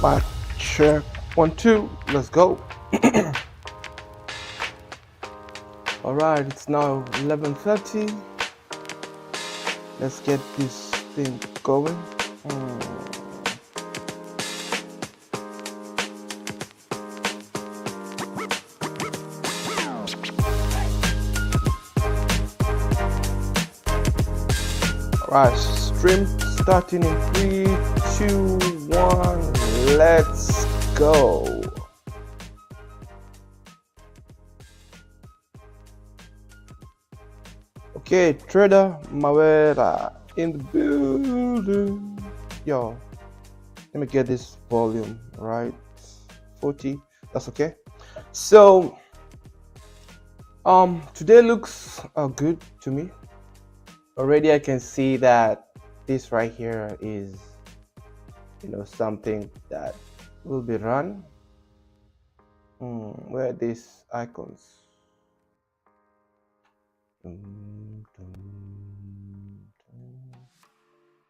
Mic check 1 2, let's go. All right, it's now 11:30. Let's get this thing going. All right, stream starting in 3 2 1. Let's go. Okay, Trader Mawera in the building. Yo, let me get this volume right. 40, that's okay. So today looks good to me. Already I can see that this right here is something that will be run. Where are these icons? Can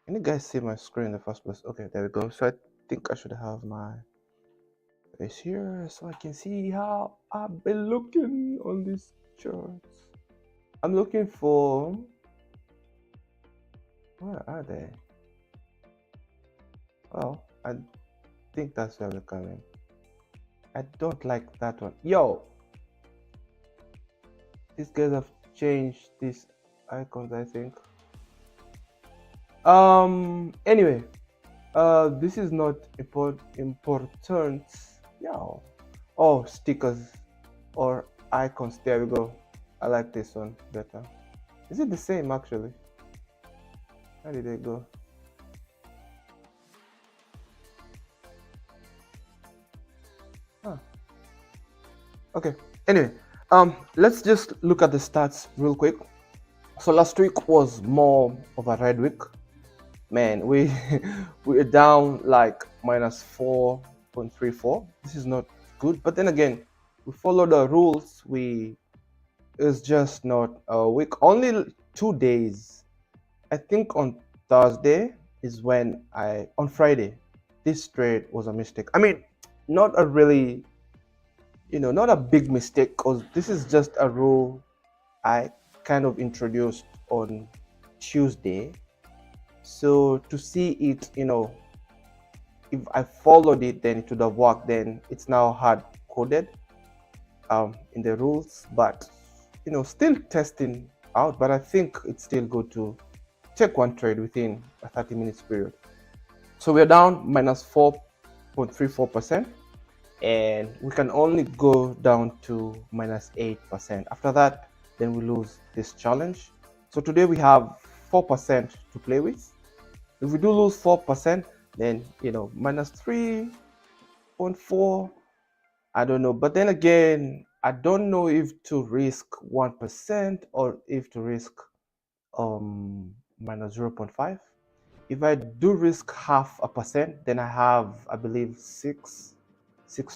you guys see my screen in the first place? Okay, there we go. So I think I should have my face here so I can see how I've been looking on these charts. I'm looking for, where are they? Well, I think that's where we're coming. I don't like that one. Yo, these guys have changed these icons, I think. Anyway, this is not important. Yo, oh, stickers or icons. There we go. I like this one better. Is it the same actually? How did they go? Okay, anyway, let's just look at the stats real quick. So last week was more of a red week. Man, we're down like minus 4.34. This is not good, but then again, we follow the rules. It's just not a week. Only 2 days. I think on Thursday is when on Friday, this trade was a mistake. I mean, not a really, not a big mistake, because this is just a rule I kind of introduced on Tuesday. So to see it, if I followed it, then it would have worked. Then it's now hard coded in the rules, but still testing out. But I think it's still good to take one trade within a 30 minutes period. So we're down minus 4.34%. and we can only go down to minus 8%. After that, then we lose this challenge. So today we have 4% to play with. If we do lose 4%, then minus 3 0.4. I don't know, but then again, I don't know if to risk 1% or if to risk minus 0.5. If I do risk 0.5%, then I have, I believe, six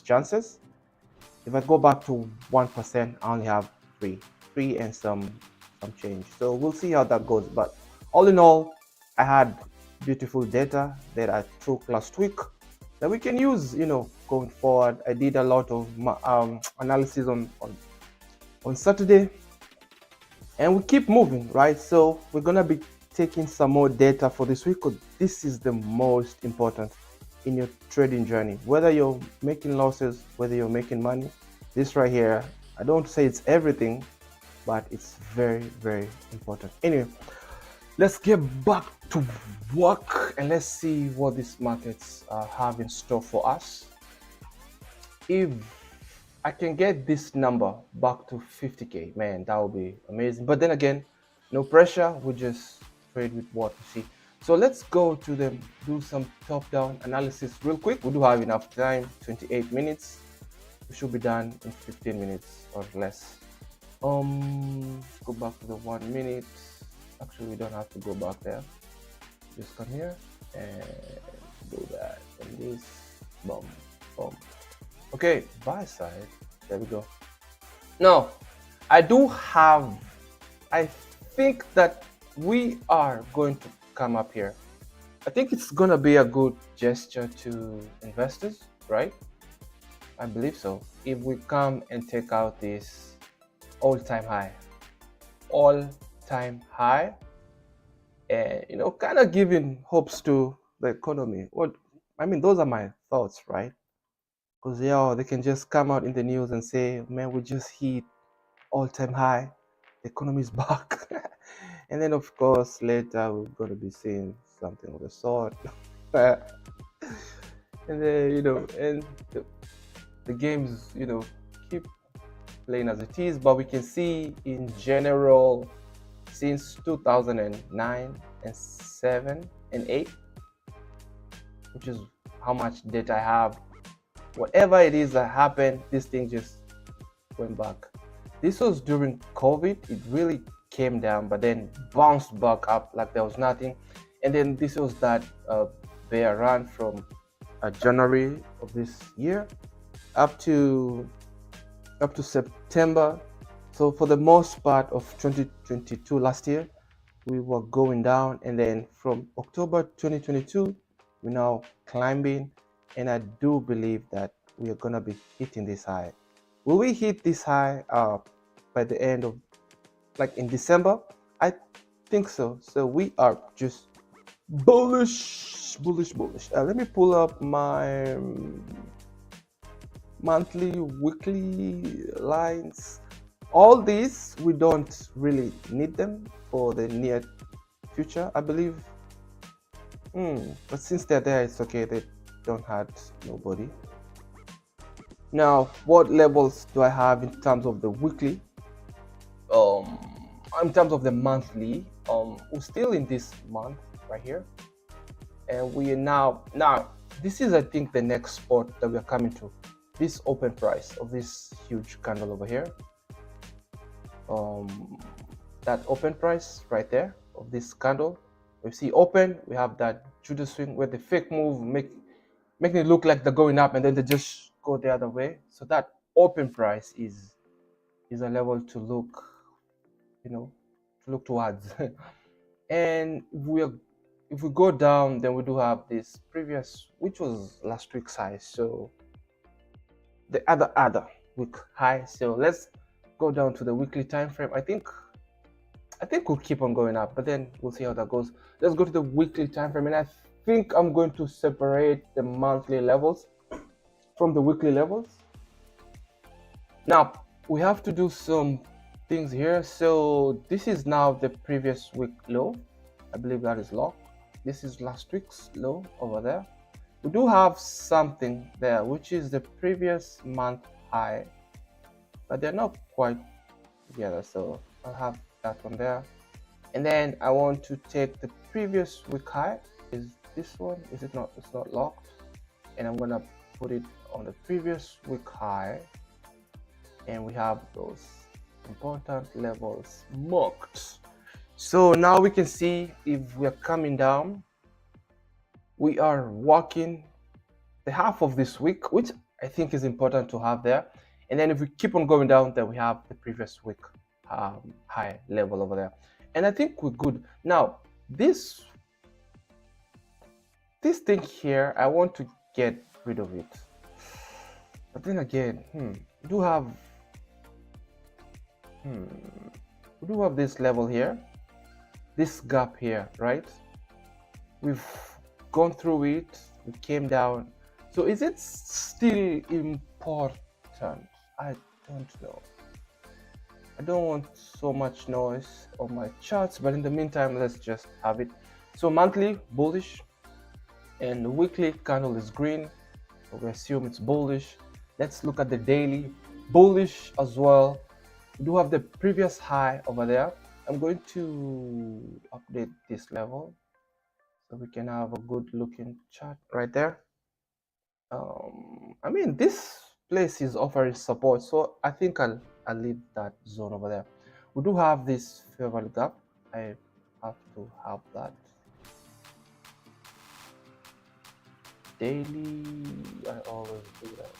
chances. If I go back to 1%, I only have three and some change. So we'll see how that goes. But all in all, I had beautiful data that I took last week that we can use, going forward. I did a lot of analysis on Saturday, and we keep moving, right? So we're gonna be taking some more data for this week, because this is the most important in your trading journey. Whether you're making losses, whether you're making money, this right here, I don't say it's everything, but it's very, very important. Anyway, let's get back to work and let's see what these markets have in store for us. If I can get this number back to 50K, man, that would be amazing. But then again, no pressure, we just trade with what we see. So let's go to them, do some top-down analysis real quick. We do have enough time, 28 minutes. We should be done in 15 minutes or less. Go back to the 1 minute. Actually, we don't have to go back there. Just come here and do that. And this, boom, boom. Okay, buy side. There we go. Now, I think that we are going to come up here. I think it's gonna be a good gesture to investors, right? I believe so. If we come and take out this all-time high, and kind of giving hopes to the economy. Those are my thoughts, right? Because they can just come out in the news and say, man, we just hit all-time high, the economy is back. And then of course later we're going to be seeing something of the sort. And then and the games keep playing as it is, but we can see in general since 2009 and 7 and 8, which is how much data I have, whatever it is that happened, this thing just went back. This was during COVID. It really came down, but then bounced back up like there was nothing. And then this was that bear run from January of this year up to September. So for the most part of 2022 last year, we were going down, and then from October 2022, we're now climbing, and I do believe that we are gonna be hitting this high. Will we hit this high by the end of, like in December? I think so. So we are just bullish. Let me pull up my monthly, weekly lines. All these, we don't really need them for the near future, I believe. But since they're there, it's okay. They don't hurt nobody. Now, what levels do I have in terms of the weekly? In terms of the monthly, we're still in this month right here, and we are now this is, I think, the next spot that we are coming to. This open price of this huge candle over here, that open price right there of this candle, we see open, we have that Judas swing where the fake move making it look like they're going up, and then they just go the other way. So that open price is a level to look towards. And if we go down, then we do have this previous, which was last week's high, so the other week high. So let's go down to the weekly time frame. I think we'll keep on going up, but then we'll see how that goes. Let's go to the weekly time frame, and I think I'm going to separate the monthly levels from the weekly levels. Now we have to do some things here. So this is now the previous week low. I believe that is locked. This is last week's low over there. We do have something there, which is the previous month high, but they're not quite together, so I'll have that one there. And then I want to take the previous week high. Is this one? Is it not? It's not locked. And I'm gonna put it on the previous week high, and we have those important levels marked. So now we can see if we are coming down, we are walking the half of this week, which I think is important to have there. And then if we keep on going down, then we have the previous week high level over there. And I think we're good. Now, this thing here, I want to get rid of it. But then again, we do have this level here, this gap here, right? We've gone through it, we came down. So is it still important? I don't know. I don't want so much noise on my charts, but in the meantime, let's just have it. So monthly bullish, and the weekly candle is green, so we assume it's bullish. Let's look at the daily, bullish as well. We do have the previous high over there. I'm going to update this level so we can have a good looking chart right there. I mean, this place is offering support, so I think I'll leave that zone over there. We do have this fair value gap. I have to have that. Daily, I always do that.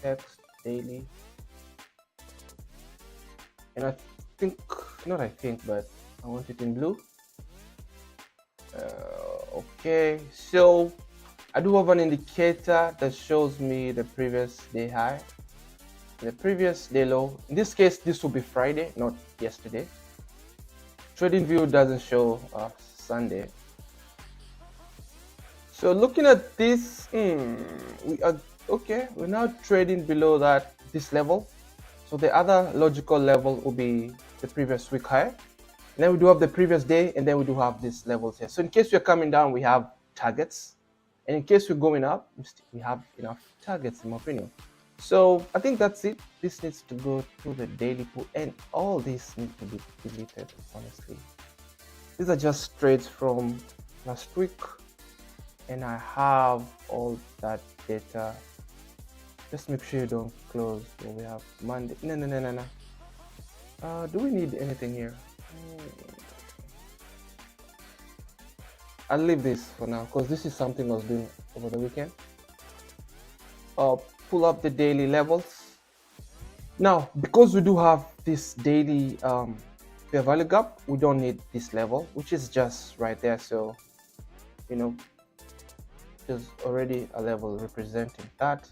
Text daily, and I think, not I think, but I want it in blue. Okay, so I do have an indicator that shows me the previous day high, the previous day low. In this case, this will be Friday, not yesterday. TradingView doesn't show Sunday. So looking at this, we are okay. We're now trading below this level. So the other logical level will be the previous week high. And then we do have the previous day, and then we do have these levels here. So in case we're coming down, we have targets. And in case we're going up, we have enough targets, in my opinion. So I think that's it. This needs to go to the daily pool, and all this needs to be deleted, honestly. These are just trades from last week, and I have all that data. Just make sure you don't close when we have Monday. No. Do we need anything here? I'll leave this for now because this is something I was doing over the weekend. Pull up the daily levels. Now, because we do have this daily fair value gap, we don't need this level, which is just right there. So, you know, there's already a level representing that.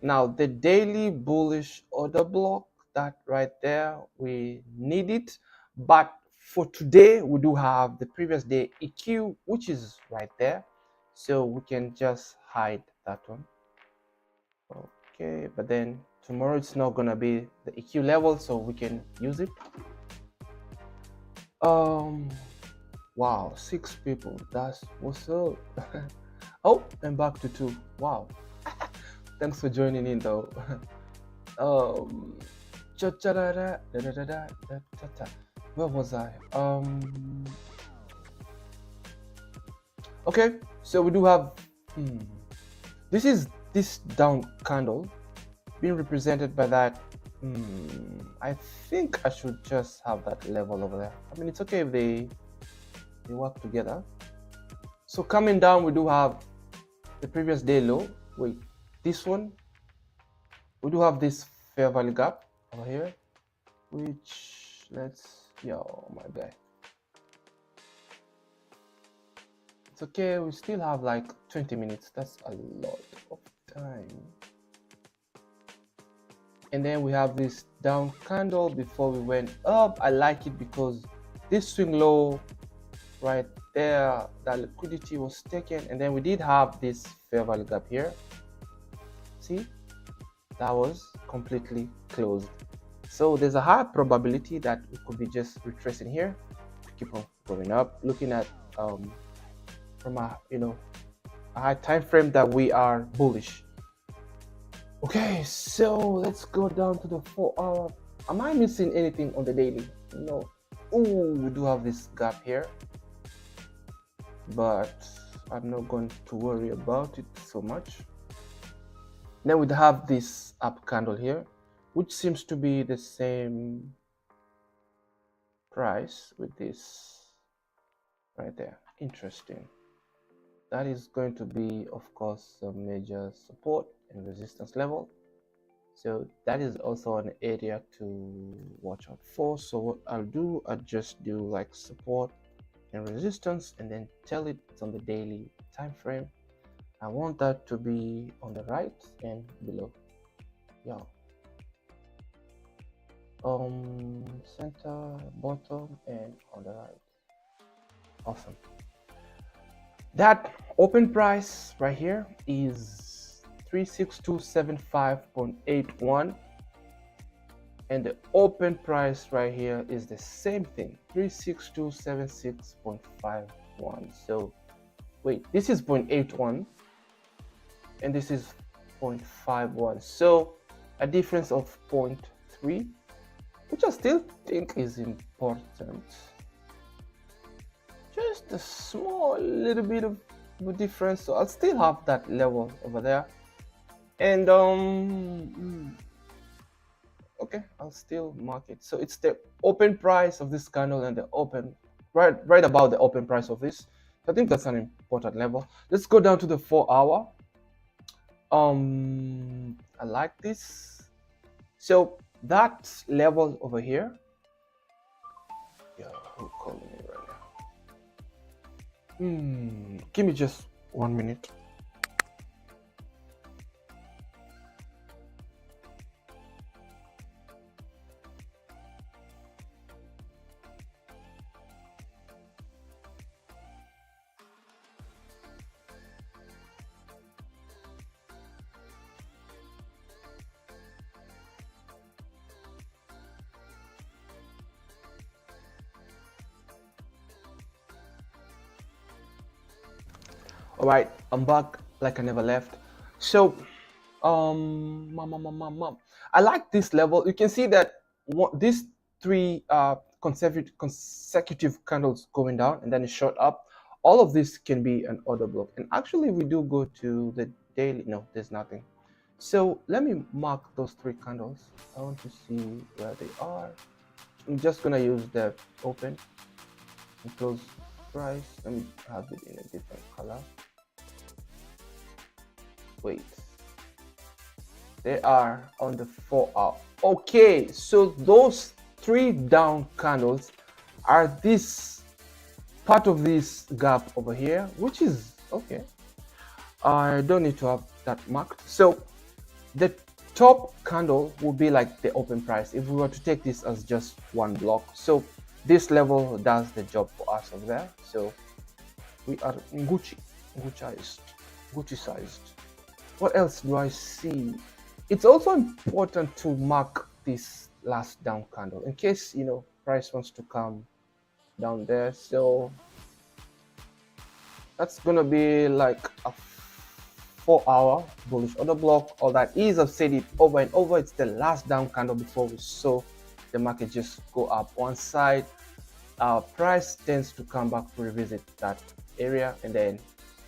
Now, the daily bullish order block, that right there, we need it. But for today, we do have the previous day EQ, which is right there. So we can just hide that one. Okay, but then tomorrow it's not gonna be the EQ level, so we can use it. Wow, 6 people. That's what's up. Oh, and back to 2. Wow. Thanks for joining in though. Where was I? Okay, so we do have this down candle being represented by that. I think I should just have that level over there. I mean, it's okay if they work together. So coming down, we do have the previous day low. Wait, this one, we do have this fair value gap over here, which my guy. It's okay, we still have like 20 minutes. That's a lot of time. And then we have this down candle before we went up. I like it because this swing low right there, that liquidity was taken, and then we did have this fair value gap here. See, that was completely closed. So there's a high probability that it could be just retracing here to keep on going up. Looking at from a high time frame that we are bullish. Okay, so let's go down to the 4 hour. Am I missing anything on the daily? No. Oh, we do have this gap here, but I'm not going to worry about it so much. Then we have this up candle here, which seems to be the same price with this right there. Interesting. That is going to be, of course, a major support and resistance level. So that is also an area to watch out for. So what I'll do, I'll just do like support and resistance and then tell it it's on the daily time frame. I want that to be on the right and below. Yeah. Center, bottom, and on the right. Awesome. That open price right here is 36275.81, and the open price right here is the same thing, 36276.51. So wait, this is 0.81 and this is 0.51, so a difference of 0.3, which I still think is important. Just a small little bit of a difference, so I'll still have that level over there. And okay, I'll still mark it. So it's the open price of this candle and the open right about the open price of this. I think that's an important level. Let's go down to the 4-hour. I like this. So that level over here. Yeah, who's calling me right now? Give me just 1 minute. All right, I'm back like I never left. So I like this level. You can see that these three consecutive candles going down and then a short up, all of this can be an order block. And actually we do go to the daily. No, there's nothing. So let me mark those three candles. I want to see where they are. I'm just gonna use the open and close price. Let me have it in a different color. Wait, they are on the 4-hour. Okay, so those three down candles are this part of this gap over here, which is okay. I don't need to have that marked. So the top candle will be like the open price if we were to take this as just one block. So this level does the job for us over there. So we are Gucci-sized. What else do I see? It's also important to mark this last down candle in case, you know, price wants to come down there. So that's gonna be like a 4-hour bullish order block. All that is, I've said it over and over, it's the last down candle before we saw the market just go up one side. Our price tends to come back to revisit that area and then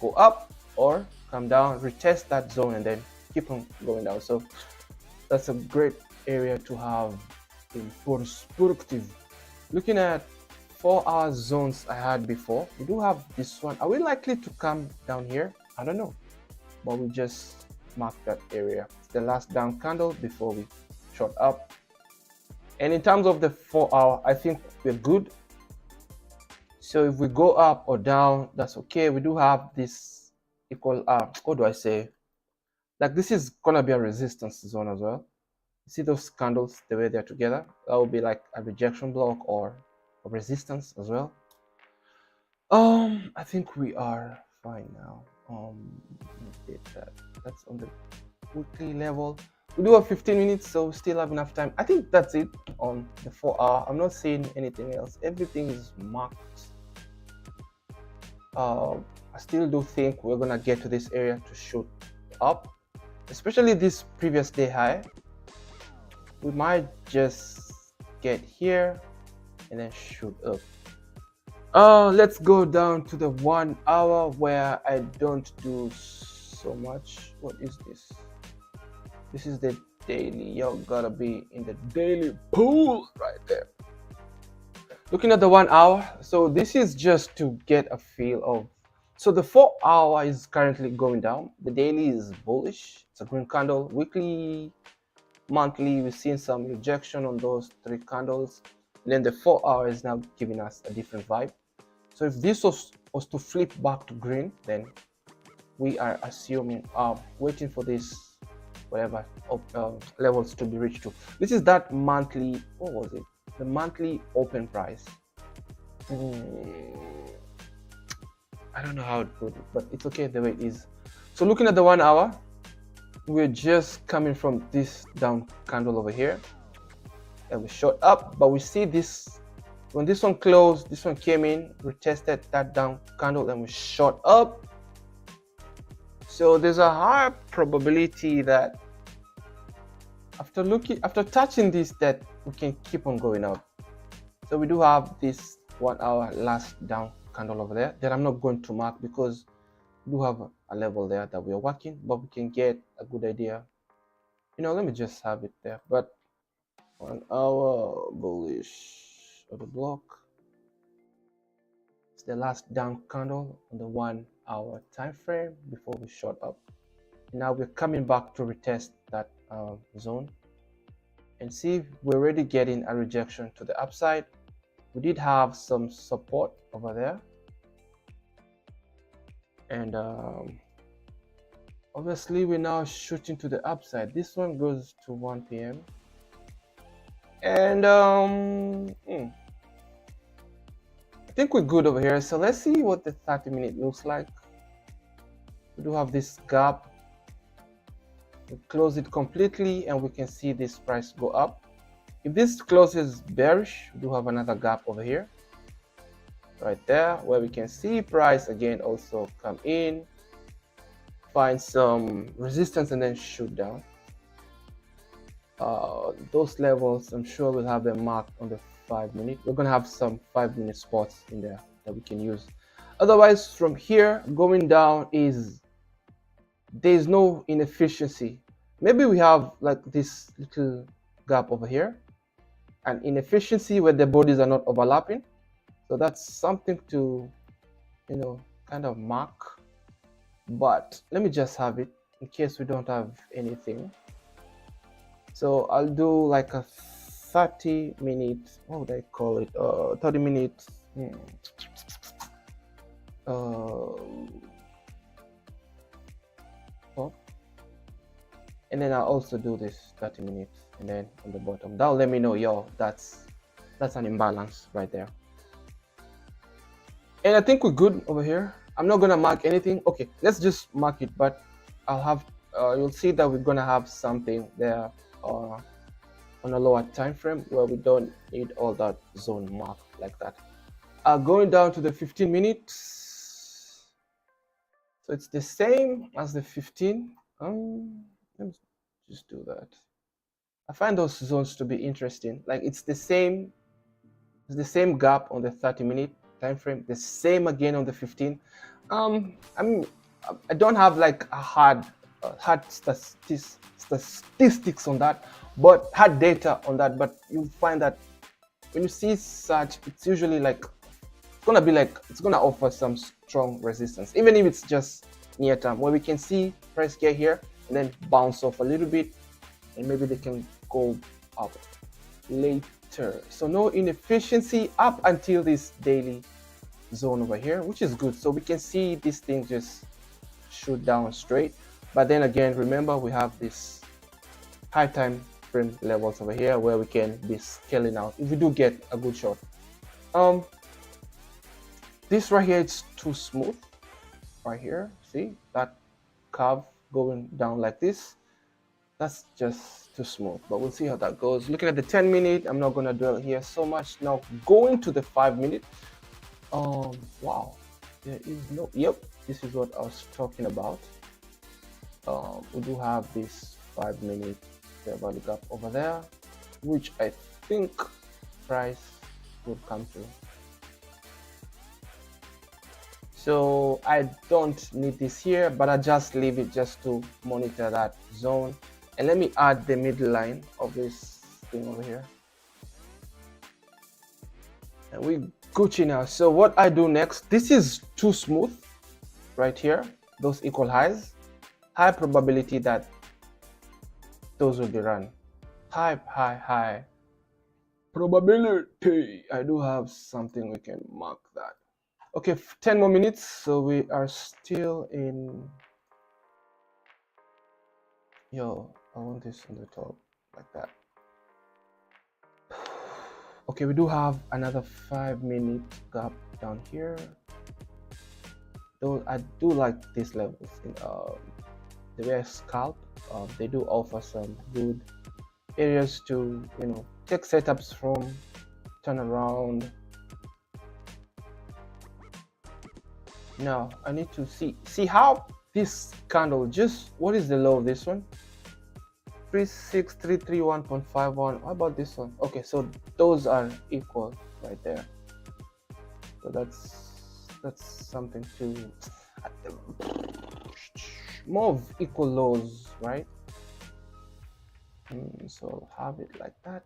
go up or come down, retest that zone, and then keep on going down. So that's a great area to have in productive. Looking at 4-hour zones I had before, we do have this one. Are we likely to come down here? I don't know, but we just mark that area. It's the last down candle before we short up. And in terms of the 4-hour, I think we're good. So if we go up or down, that's okay. We do have this equal, what do I say? Like this is gonna be a resistance zone as well. You see those candles, the way they're together? That will be like a rejection block or a resistance as well. I think we are fine now. That's on the weekly level. We do have 15 minutes, so we still have enough time. I think that's it on the 4-hour. I'm not seeing anything else. Everything is marked. I still do think we're gonna get to this area to shoot up, especially this previous day high. We might just get here and then shoot up. Let's go down to the 1 hour where I don't do so much. What is this? This is the daily. Y'all gotta be in the daily pool right there. Looking at the 1 hour, so this is just to get a feel of. So the 4 hour is currently going down. The daily is bullish. It's a green candle. Weekly, monthly, we've seen some rejection on those 3 candles. And then the 4 hour is now giving us a different vibe. So if this was to flip back to green, then we are assuming waiting for this whatever levels to be reached to. This is that monthly, what was it, the monthly open price. I don't know how it put it, but it's okay the way it is. So looking at the 1 hour, we're just coming from this down candle over here, and we shot up, but we see this when this one closed, this one came in, we tested that down candle, and we shot up. So there's a high probability that after touching this, that we can keep on going up. So we do have this 1 hour last down candle over there that I'm not going to mark because we do have a level there that we are working, but we can get a good idea. Let me just have it there. But 1 hour bullish of the block. It's the last down candle on the 1 hour time frame before we shot up. Now we're coming back to retest that zone and see if we're already getting a rejection to the upside. We did have some support over there, and obviously we're now shooting to the upside. This one goes to 1 p.m. and I think we're good over here. So let's see what the 30-minute looks like. We do have this gap. We close it completely and we can see this price go up. If this closes bearish, we do have another gap over here right there where we can see price again also come in, find some resistance, and then shoot down. Those levels, I'm sure we'll have them marked on the 5-minute. We're gonna have some 5-minute spots in there that we can use. Otherwise, from here going down, there's no inefficiency. Maybe we have like this little gap over here, an inefficiency where the bodies are not overlapping. So that's something to kind of mark. But let me just have it in case we don't have anything. So I'll do like a 30-minute, what would I call it, 30 minutes and then I'll also do this 30 minutes, and then on the bottom that'll let me know, yo, that's an imbalance right there. And I think we're good over here. I'm not gonna mark anything. Okay, let's just mark it, but I'll have you'll see that we're gonna have something there on a lower time frame where we don't need all that zone mark like that. Going down to the 15 minutes, so it's the same as the 15. Let me just do that. I find those zones to be interesting. Like it's the same gap on the 30-minute time frame, the same again on the 15. I mean, I don't have like a hard statistics on that, but hard data on that. But you'll find that when you see such, it's usually like it's gonna offer some strong resistance, even if it's just near term, where we can see price get here and then bounce off a little bit, and maybe they can go up later. So no inefficiency up until this daily zone over here, which is good. So we can see this thing just shoot down straight. But then again, remember we have this high time frame levels over here where we can be scaling out if we do get a good shot. This right here, it's too smooth right here. See that curve going down like this? That's just too smooth, but we'll see how that goes. Looking at the 10-minute, I'm not gonna dwell here so much. Now going to the 5-minute. Wow, there is no, yep, this is what I was talking about. We do have this 5-minute fair value gap over there, which I think price would come to. So I don't need this here, but I just leave it just to monitor that zone. And let me add the middle line of this thing over here. And we Gucci now. So what I do next, this is too smooth right here, those equal highs. High probability that those will be run. High probability. I do have something we can mark that. Okay, 10 more minutes, so we are still in. Yo, I want this on the top like that. Okay, we do have another 5-minute gap down here. Though I do like these levels in the way I scalp. They do offer some good areas to, you know, take setups from, turn around. Now I need to see how this candle, just what is the low of this one? 36331.51. How about this one? Okay, so those are equal right there. So that's something to more of equal lows, right? So I'll have it like that.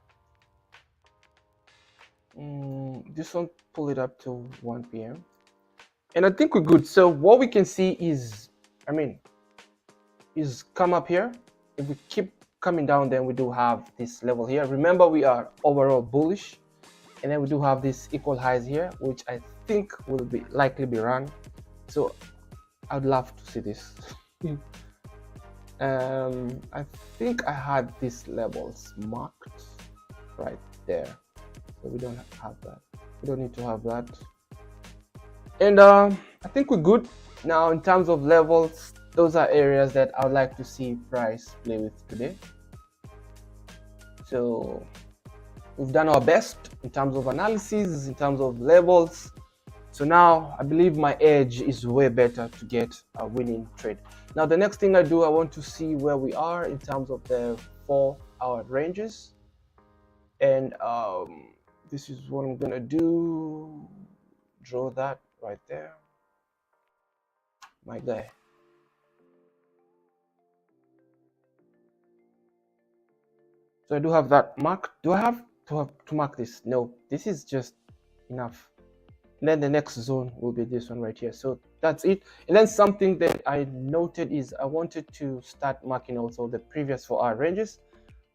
This one, pull it up to 1 p.m. and I think we're good. So what we can see is, is come up here. If we keep coming down, then we do have this level here. Remember, we are overall bullish, and then we do have these equal highs here, which I think will be likely be run. So I'd love to see this. I think I had these levels marked right there, so we don't have that. We don't need to have that. And I think we're good now in terms of levels. Those are areas that I would like to see price play with today. So we've done our best in terms of analysis, in terms of levels. So now I believe my edge is way better to get a winning trade. Now the next thing I do, I want to see where we are in terms of the 4-hour ranges. And this is what I'm gonna do. Draw that right there, my guy. So I do have that mark. Do I have to mark this? No, this is just enough. And then the next zone will be this one right here. So that's it. And then something that I noted is I wanted to start marking also the previous 4-hour ranges,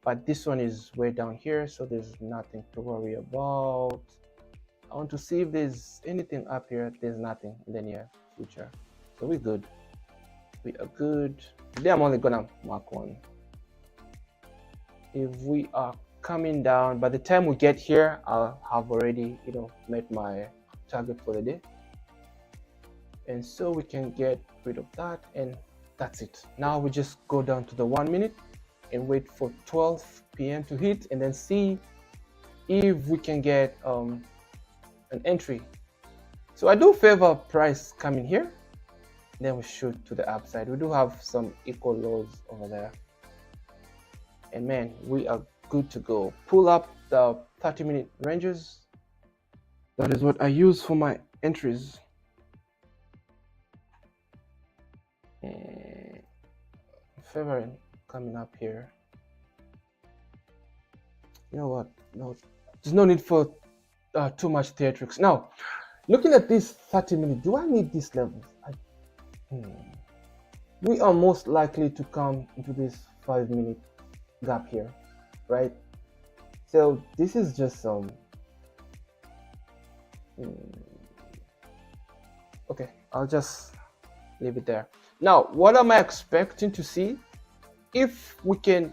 but this one is way down here, so there's nothing to worry about. I want to see if there's anything up here. There's nothing in the near future, so we're good. We are good. Today I'm only gonna mark one. If we are coming down, by the time we get here, I'll have already, you know, met my target for the day, and so we can get rid of that, and that's it. Now we just go down to the 1 minute and wait for 12 p.m. to hit, and then see if we can get an entry. So I do favor price coming here, then we shoot to the upside. We do have some equal lows over there, and man, we are good to go. Pull up the 30-minute ranges. That is what I use for my entries. Favoring coming up here. You know what? No, there's no need for too much theatrics. Now, looking at this 30-minute, do I need these levels? We are most likely to come into this 5-minute gap here, right? So this is just some okay, I'll just leave it there. Now what am I expecting to see? If we can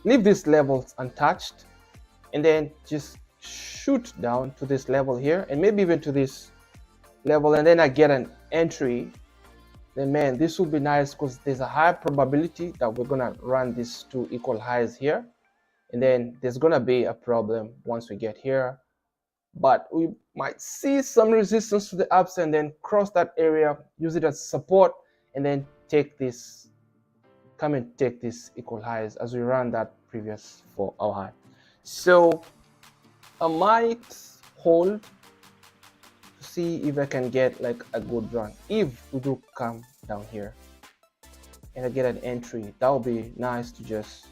leave these levels untouched and then just shoot down to this level here, and maybe even to this level, and then I get an entry, then man, this will be nice, because there's a high probability that we're gonna run these two equal highs here, and then there's gonna be a problem once we get here, but we might see some resistance to the upside and then cross that area, use it as support, and then take this, come and take this equal highs as we run that previous 4-hour high. So I might hold to see if I can get like a good run if we do come down here. and I get an entry, that would be nice to just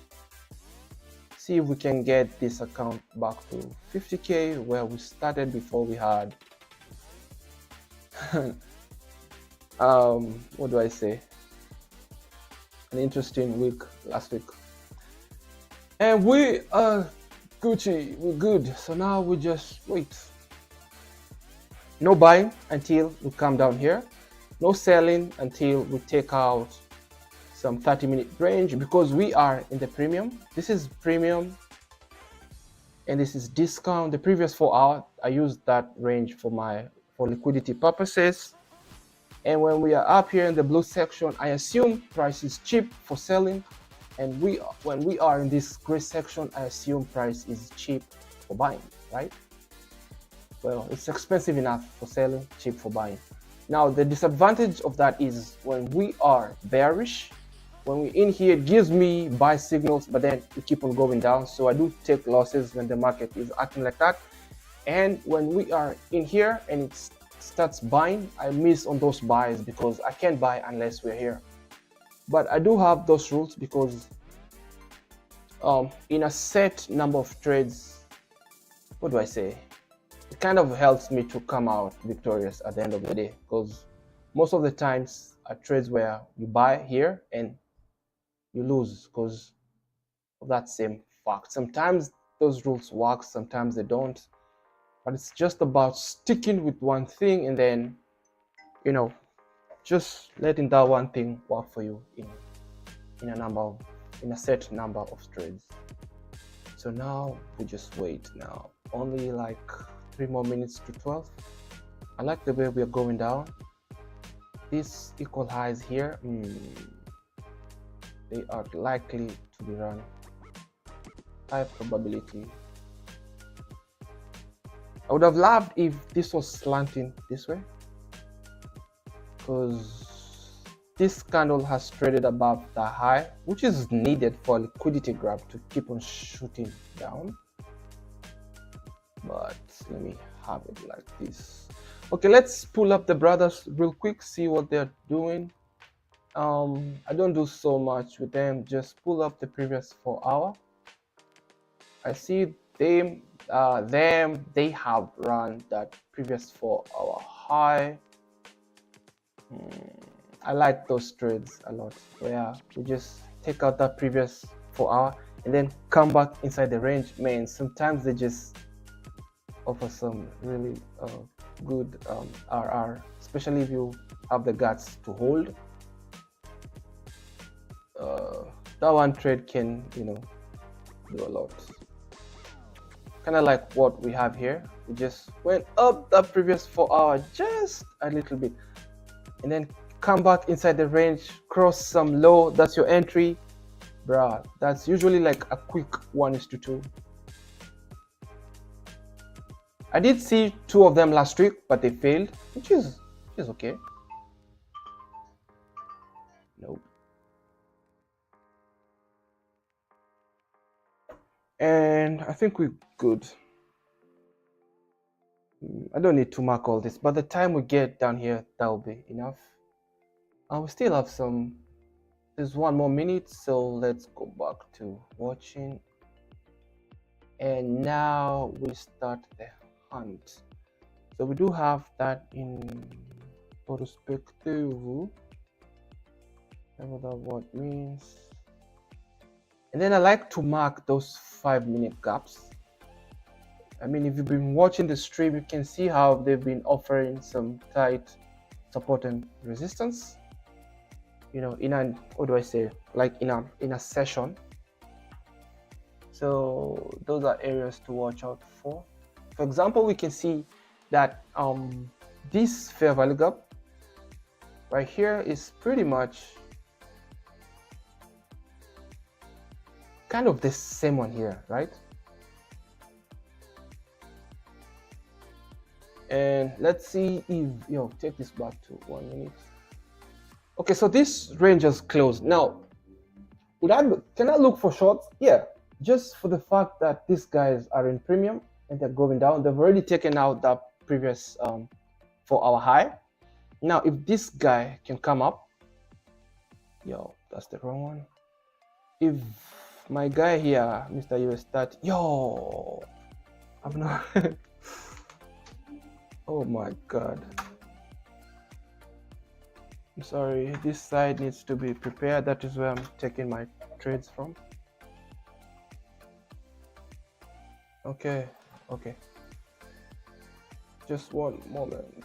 see if we can get this account back to 50K where we started before we had what do I say, an interesting week last week. And we are Gucci, we're good. So now we just wait. No buying until we come down here. No selling until we take out some 30-minute range, because we are in the premium. This is premium and this is discount. The previous 4 hours, I used that range for liquidity purposes. And when we are up here in the blue section, I assume price is cheap for selling. And when we are in this gray section, I assume price is cheap for buying, right? Well, it's expensive enough for selling, cheap for buying. Now, the disadvantage of that is when we are bearish, when we're in here, it gives me buy signals, but then we keep on going down. So I do take losses when the market is acting like that. And when we are in here and it starts buying, I miss on those buys because I can't buy unless we're here. But I do have those rules because in a set number of trades, what do I say? It kind of helps me to come out victorious at the end of the day, because most of the times are trades where you buy here and you lose because of that same fact. Sometimes those rules work, sometimes they don't, but it's just about sticking with one thing and then, you know, just letting that one thing work for you in a set number of trades. So now we just wait. Now only like 3 more minutes to 12. I like the way we are going down. These equal highs here, they are likely to be run. High probability. I would have loved if this was slanting this way, because this candle has traded above the high, which is needed for a liquidity grab to keep on shooting down. But let me have it like this. Okay, let's pull up the brothers real quick, see what they're doing. I don't do so much with them, just pull up the previous 4 hour. I see they have run that previous 4 hour high. I like those trades a lot, where we just take out that previous 4 hour and then come back inside the range. Man, sometimes they just offer some really good RR, especially if you have the guts to hold. That one trade can, do a lot. Kind of like what we have here. We just went up that previous 4 hour just a little bit and then come back inside the range, cross some low. That's your entry, bruh. That's usually like a quick 1:2. I did see 2 of them last week, but they failed, which is okay. Nope. And I think we're good. I don't need to mark all this. By the time we get down here, that will be enough. We still have there's 1 more minute, so let's go back to watching. And now we start the hunt. So we do have that in perspective, whatever that word means. And then I like to mark those 5-minute gaps. I mean, if you've been watching the stream, you can see how they've been offering some tight support and resistance, in a, what do I say, like in a session. So those are areas to watch out for. For example, we can see that this fair value gap right here is pretty much kind of the same one here, right? And let's see if take this back to 1 minute. Okay, so this range is closed. Now, can I look for shorts? Yeah, just for the fact that these guys are in premium and they're going down. They've already taken out that previous 4 hour high. Now, if this guy can come up, that's the wrong one. If my guy here, Mr. US30, yo, I'm not. Oh my god. I'm sorry, this side needs to be prepared. That is where I'm taking my trades from. Okay, okay. Just one moment.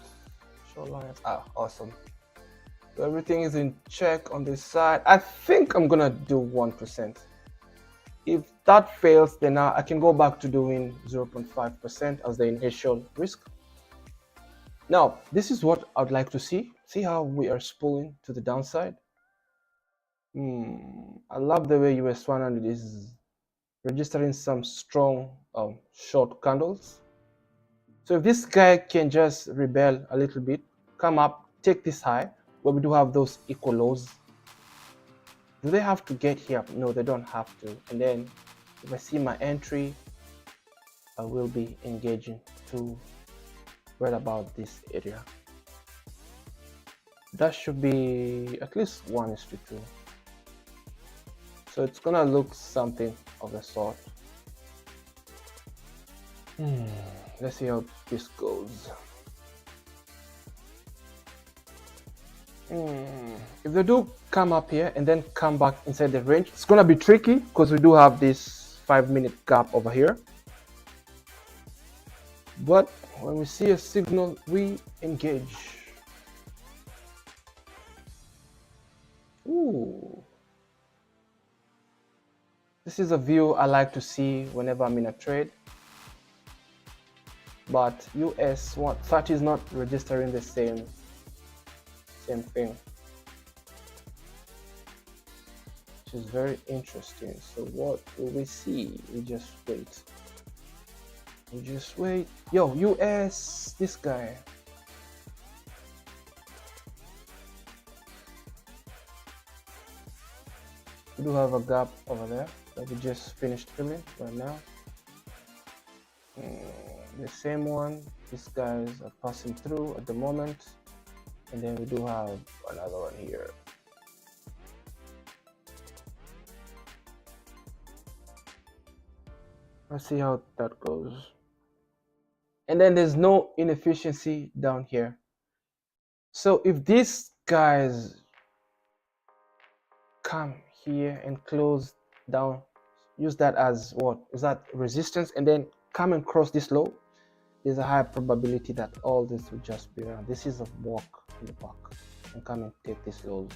Show lines. Ah, awesome. So everything is in check on this side. I think I'm gonna do 1%. If that fails, then I can go back to doing 0.5% as the initial risk. Now, this is what I'd like to see. See how we are spooling to the downside? I love the way US100 is registering some strong short candles. So if this guy can just rebel a little bit, come up, take this high, where we do have those equal lows. Do they have to get here? No, they don't have to. And then if I see my entry, I will be engaging to right about this area. That should be at least 1:2. So it's gonna look something of the sort. Let's see how this goes. If they do come up here and then come back inside the range, it's gonna be tricky because we do have this 5-minute gap over here. But when we see a signal, we engage. Ooh. This is a view I like to see whenever I'm in a trade. But US30 is not registering the same thing, which is very interesting. So what will we see? We just wait. We just wait. Yo, US, this guy. We do have a gap over there that we just finished filling right now. The same one. These guys are passing through at the moment. And then we do have another one here. Let's see how that goes. And then there's no inefficiency down here. So if these guys come here and close down, use that as what? Is that resistance? And then come and cross this low. There's a high probability that all this will just be around. This is a walk in the park and come and take these lows.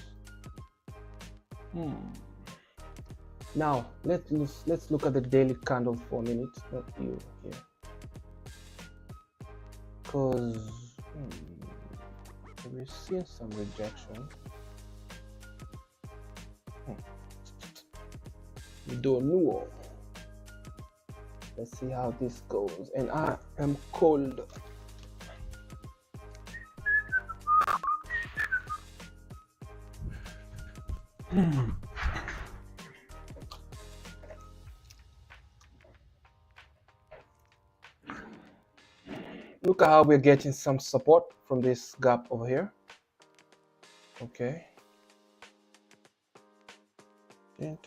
Now let's look at the daily candle for a minute. Not you here, because we've seen some rejection. We don't know. Let's see how this goes. And I am cold. Look at how we're getting some support from this gap over here. Okay. We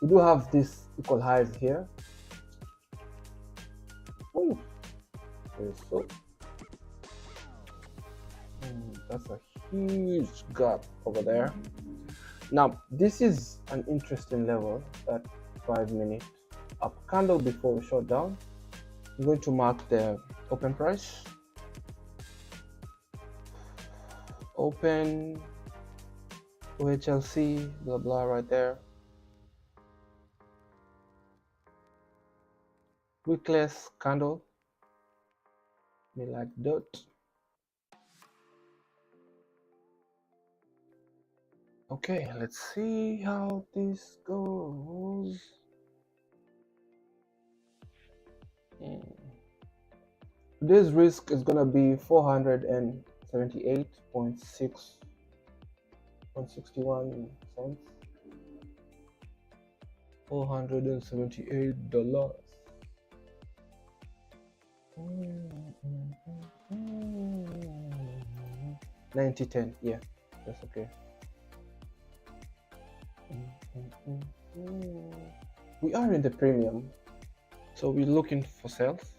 do have this equal highs here. Oh, so that's a huge gap over there. Now this is an interesting level, that 5-minute up candle before we shut down. I'm going to mark the open price. Open OHLC, blah blah, right there. Wickless candle, me like that. Okay, let's see how this goes. Today's risk is gonna be 400 $78.61 $478. $90.10, yeah, that's okay. We are in the premium, so we're looking for sales,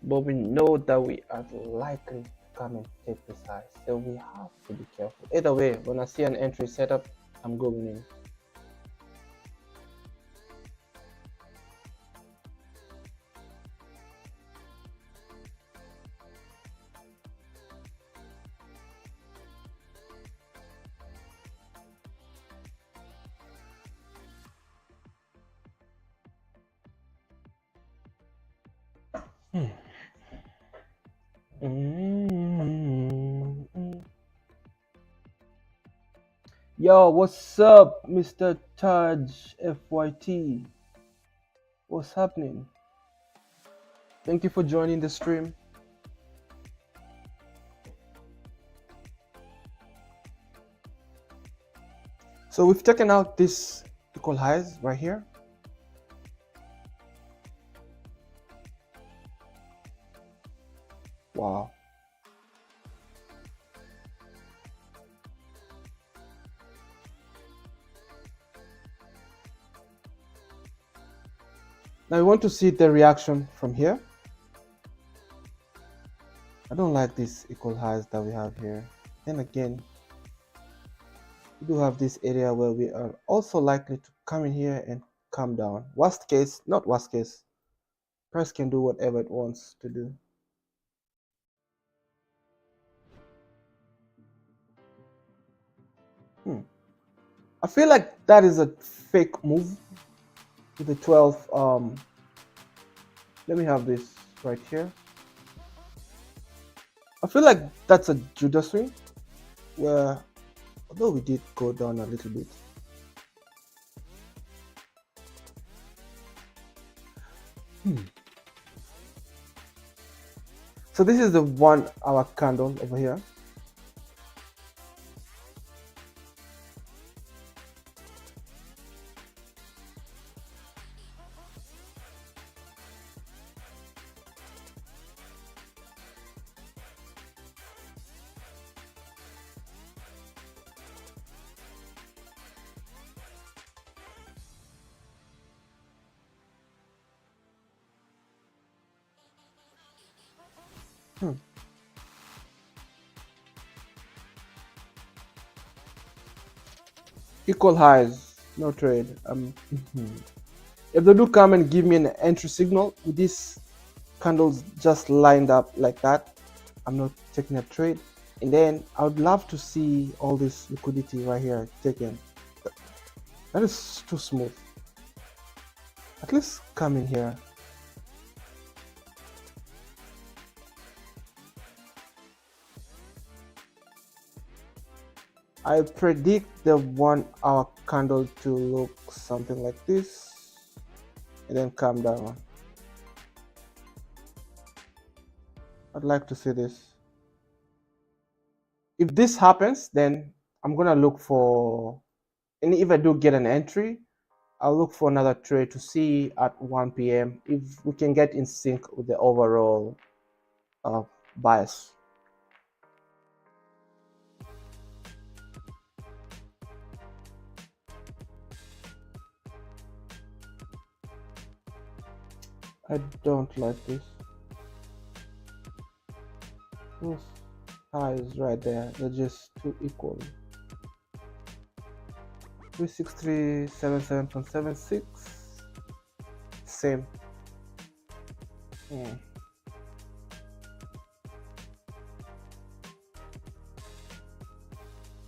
but we know that we are likely to come and take this high, so we have to be careful. Either way, when I see an entry setup, I'm going in. Yo, what's up, Mr. Taj FYT? What's happening? Thank you for joining the stream. So we've taken out this equal highs right here. Wow. Now we want to see the reaction from here. I don't like these equal highs that we have here. Then again, we do have this area where we are also likely to come in here and come down. Worst case, not worst case, price can do whatever it wants to do. I feel like that is a fake move to the 12. Let me have this right here. I feel like that's a Judah swing where, although we did go down a little bit, so this is the 1 hour candle over here. Equal highs, no trade. If they do come and give me an entry signal with these candles just lined up like that, I'm not taking a trade. And then I would love to see all this liquidity right here taken. That is too smooth. At least come in here. I predict the 1 hour candle to look something like this and then come down. I'd like to see this. If this happens, then I'm gonna look for, and if I do get an entry, I'll look for another trade to see at 1 p.m. if we can get in sync with the overall bias. I don't like this. Those highs right there, they're just too equal. 363.77.76, same.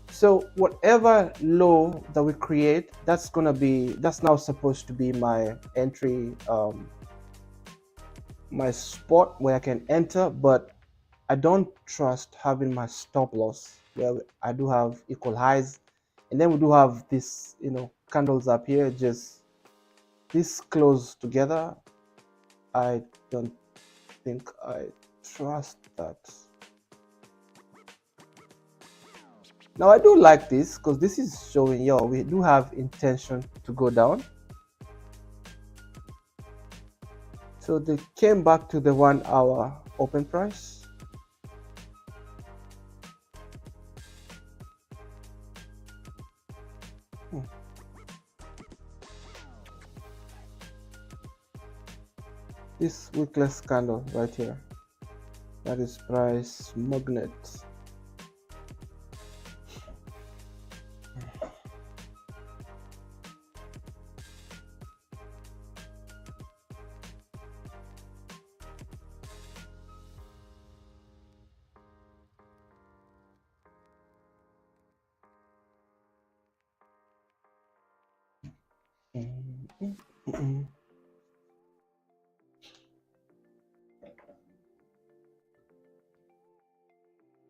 So whatever low that we create, that's now supposed to be my entry, my spot where I can enter, but I don't trust having my stop loss where I do have equal highs, and then we do have this, candles up here just this close together. I don't think I trust that. Now I do like this because this is showing, yo, we do have intention to go down. So they came back to the 1 hour open price. This weekless candle right here, that is price magnet.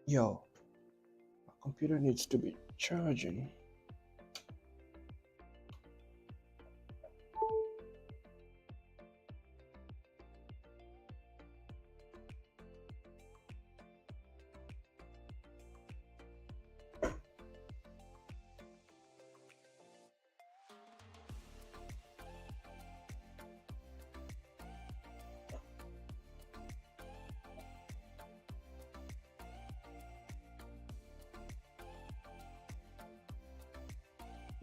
Yo, my computer needs to be charging.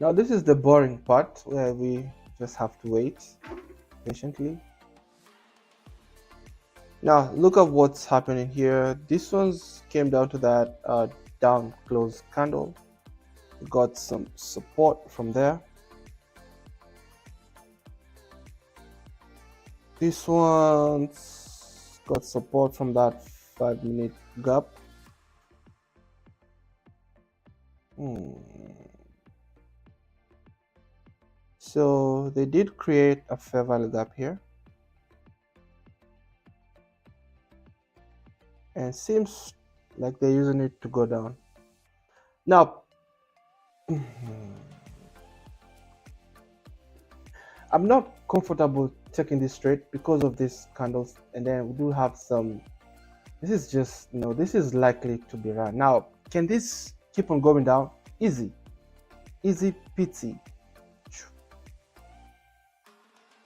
Now this is the boring part where we just have to wait patiently. Now look at what's happening here. This one's came down to that down close candle. We got some support from there. This one's got support from that 5-minute gap. So they did create a fair value gap here, and seems like they're using it to go down. Now I'm not comfortable taking this trade because of these candles, and then we do have some, this is just, you know, this is likely to be run. Now can this keep on going down? Easy peasy.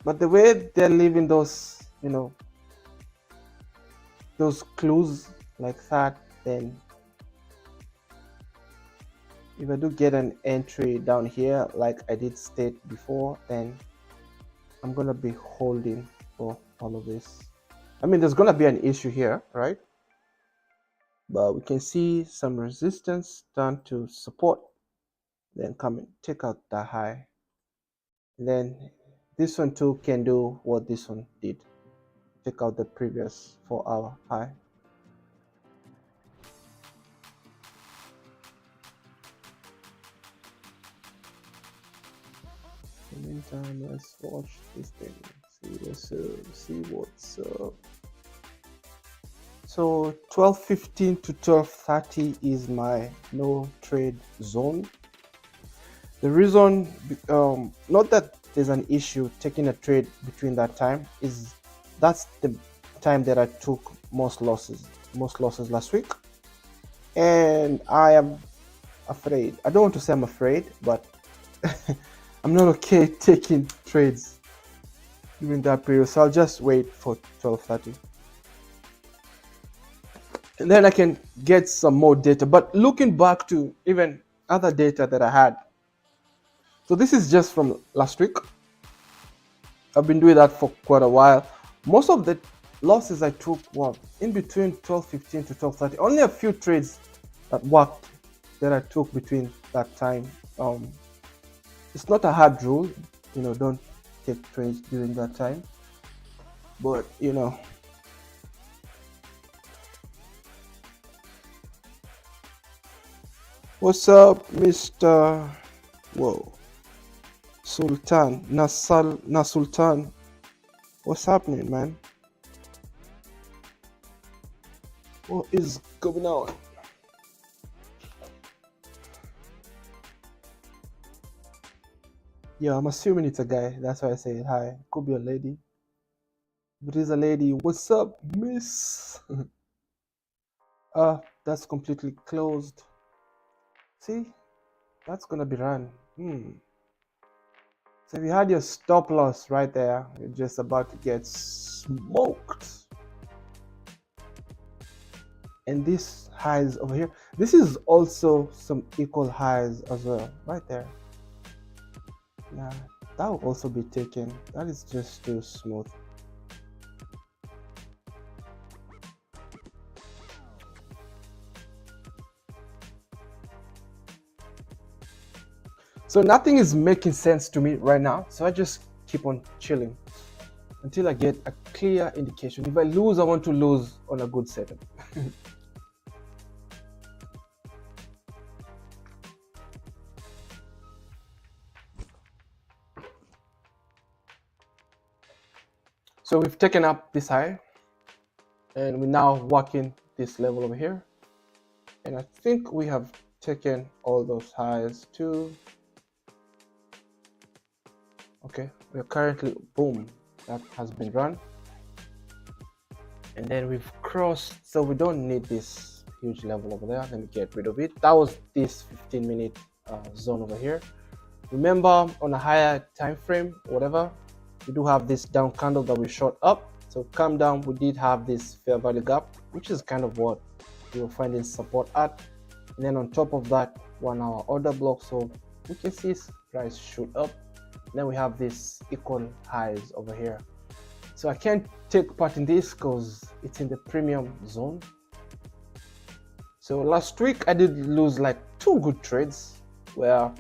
But the way they're leaving those, you know, those clues like that, then if I do get an entry down here like I did state before, then I'm gonna be holding for all of this. I mean, there's gonna be an issue here, right? But we can see some resistance down to support, then come and take out the high, and then this one too can do what this one did, take out the previous 4-hour high. In the meantime, let's watch this thing, see what's up. So 12:15 to 12:30 is my no trade zone. The reason, not that there's an issue taking a trade between that time, is that's the time that I took most losses last week, and I am afraid. I don't want to say I'm afraid, but I'm not okay taking trades during that period. So I'll just wait for 12:30. And then I can get some more data. But looking back to even other data that I had, so this is just from last week. I've been doing that for quite a while. Most of the losses I took were in between 12:15 to 12:30. Only a few trades that worked that I took between that time. It's not a hard rule, you know, don't take trades during that time, but you know, what's up, Mr. Whoa, Sultan Nasultan? What's happening, man? What is going on? Yeah, I'm assuming it's a guy. That's why I say hi. Could be a lady. If it is a lady, what's up, miss? That's completely closed. See, that's gonna be run. So if you had your stop loss right there, you're just about to get smoked. And this highs over here, this is also some equal highs as well, right there. Yeah, that will also be taken. That is just too smooth. So nothing is making sense to me right now, so I just keep on chilling until I get a clear indication. If I lose, I want to lose on a good setup. So we've taken up this high and we're now working this level over here. And I think we have taken all those highs too. Okay, we're currently, boom, that has been run. And then we've crossed, so we don't need this huge level over there. Let me get rid of it. That was this 15-minute zone over here. Remember, on a higher time frame, whatever, we do have this down candle that we shot up. So come down, we did have this fair value gap, which is kind of what we were finding support at. And then on top of that, 1 hour order block, so we can see price shoot up. And then we have this equal highs over here. So I can't take part in this because it's in the premium zone. So last week I did lose like 2 good trades where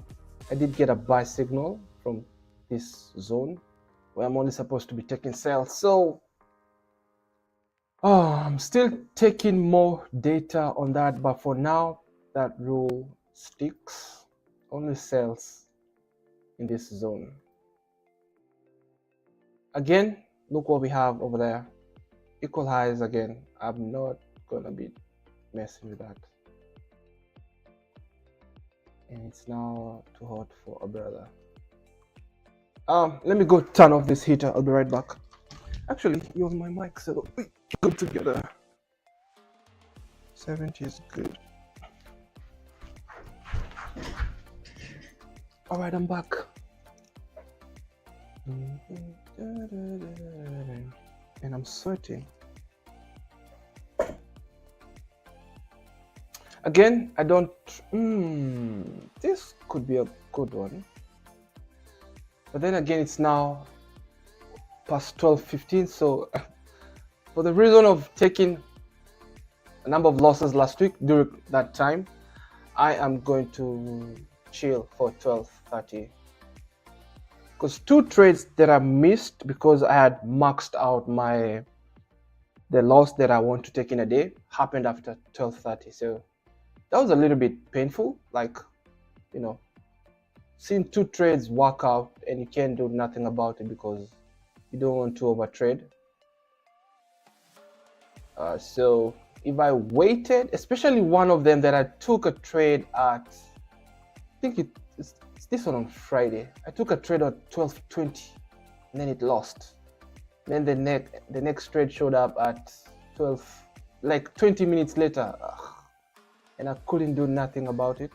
I did get a buy signal from this zone where I'm only supposed to be taking sales. So I'm still taking more data on that, but for now that rule sticks. Only sales in this zone. Again, look what we have over there. Equal highs again. I'm not gonna be messing with that. And it's now too hot for a brother. Let me go turn off this heater. I'll be right back. Actually, you're on my mic, so we go together. 70 is good. All right, I'm back. And I'm sweating. Again, I don't. This could be a good one. But then again, it's now past 12:15. So, for the reason of taking a number of losses last week during that time, I am going to chill for 12:30. Because 2 trades that I missed because I had maxed out the loss that I want to take in a day happened after 12:30. So that was a little bit painful, like, you know, seeing 2 trades work out and you can't do nothing about it because you don't want to overtrade. So if I waited, especially one of them that I took a trade at, I think it's this one on Friday. I took a trade at 12:20 and then it lost. Then the next trade showed up at 12, like 20 minutes later. And I couldn't do nothing about it.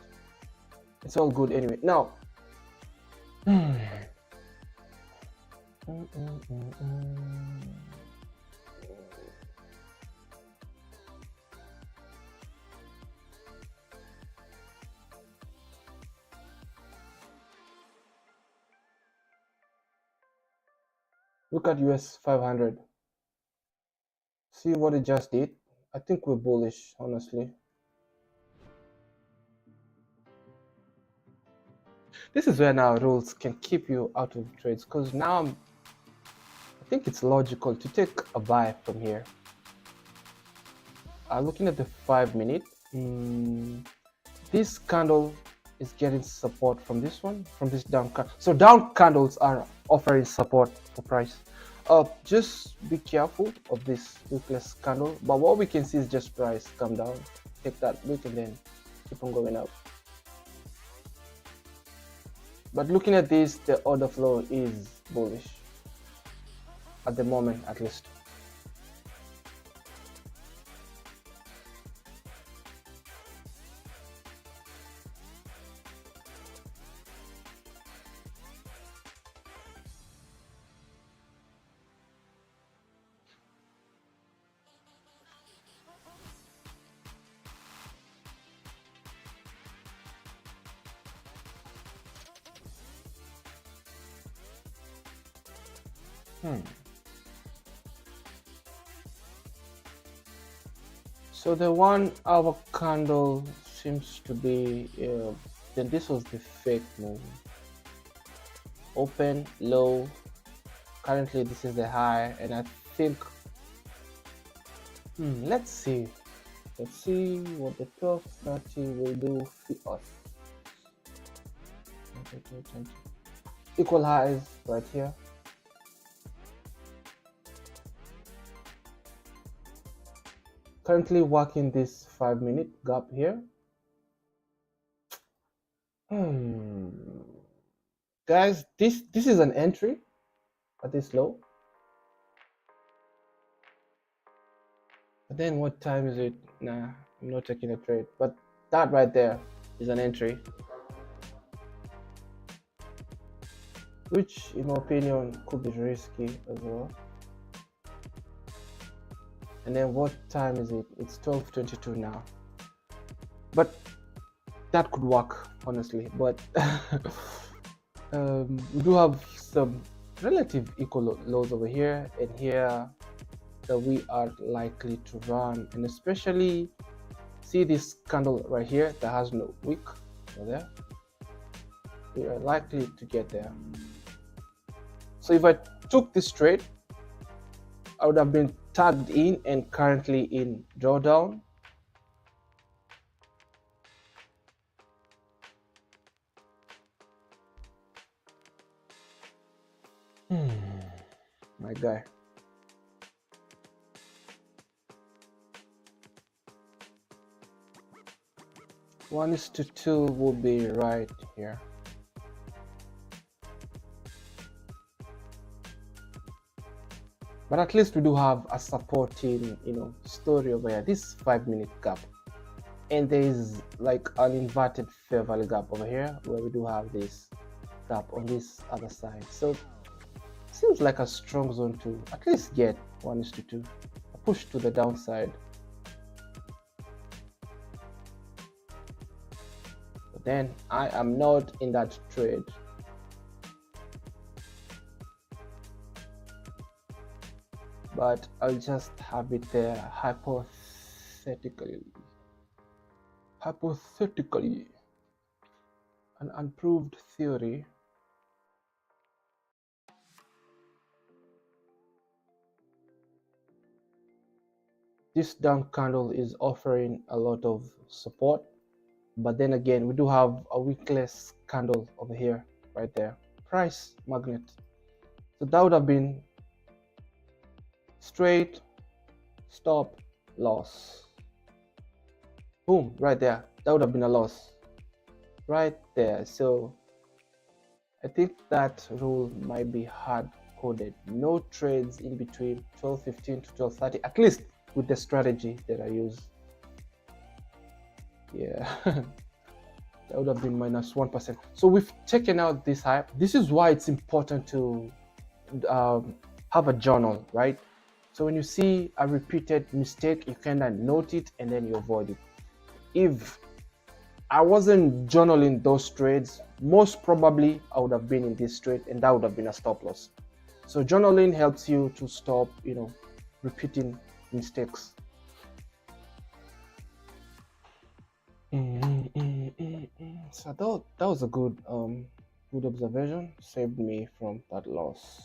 It's all good anyway. Now, look at US 500. See what it just did? I think we're bullish, honestly. This is where now rules can keep you out of trades, because now I think it's logical to take a buy from here. Looking at the 5-minute, this candle is getting support from this one, from this down candle. So down candles are offering support for price. Just be careful of this weakless candle, but what we can see is just price come down, take that wick and then keep on going up. But looking at this, the order flow is bullish at the moment, at least. Hmm. So the 1 hour candle seems to be, then this was the fake move. Open, low, currently this is the high, and I think, let's see what the 1230 will do for us. Equal highs right here. Currently working this 5-minute gap here. Guys, this is an entry at this low. But then what time is it? Nah, I'm not taking a trade. But that right there is an entry, which in my opinion could be risky as well. And then what time is it? It's 12:22 now. But that could work, honestly. But we do have some relative equal lows over here and here that we are likely to run, and especially see this candle right here that has no wick over there. We are likely to get there. So if I took this trade, I would have been tagged in and currently in drawdown. My guy. One is to two will be right here. But at least we do have a supporting, story over here. This 5-minute gap, and there is like an inverted fair value gap over here where we do have this gap on this other side. So seems like a strong zone to at least get 1:2, a push to the downside. But then I am not in that trade. But I'll just have it there hypothetically. An unproved theory. This down candle is offering a lot of support, but then again we do have a wickless candle over here, right there, price magnet. So that would have been straight stop loss. Boom, right there. That would have been a loss right there. So I think that rule might be hard coded. No trades in between 12:15 to 12:30, at least with the strategy that I use. Yeah. That would have been -1%. So we've taken out this high. This is why it's important to have a journal, right? So when you see a repeated mistake, you kind of note it and then you avoid it. If I wasn't journaling those trades, most probably I would have been in this trade and that would have been a stop loss. So journaling helps you to stop, repeating mistakes. So that was a good observation. Saved me from that loss.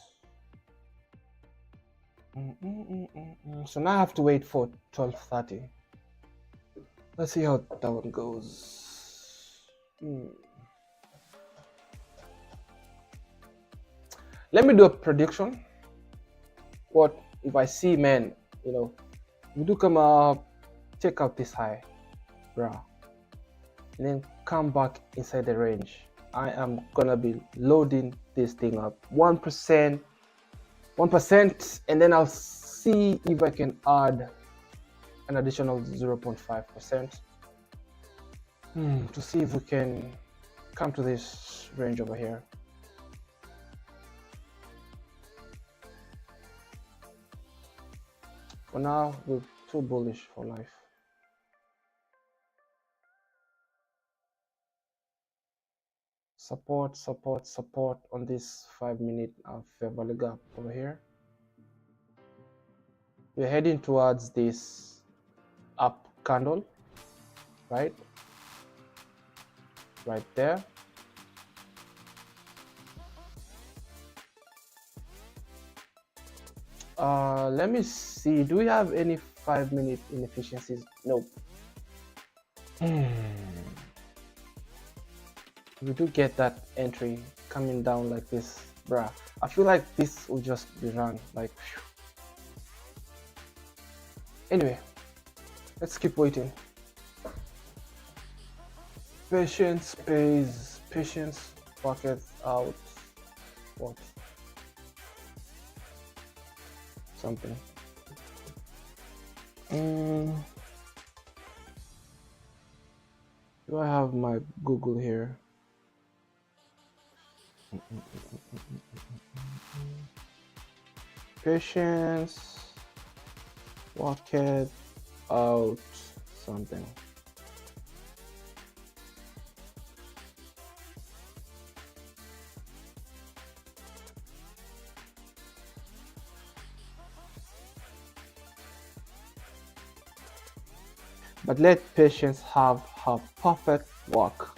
So now I have to wait for 12:30. Let's see how that one goes. Let me do a prediction. What if I see, man, we do come up, take out this high, bruh, and then come back inside the range. I am gonna be loading this thing up 1%, and then I'll see if I can add an additional 0.5% to see if we can come to this range over here. For now, we're too bullish for life. support on this 5-minute fair value gap over here. We're heading towards this up candle, right there. Let me see, do we have any 5-minute inefficiencies? Nope. We do get that entry coming down like this, bruh. I feel like this will just be run like phew. Anyway, let's keep waiting. Patience pays, patience pockets out what something. Do I have my Google here? Patience pocket out something. But let patience have her perfect work,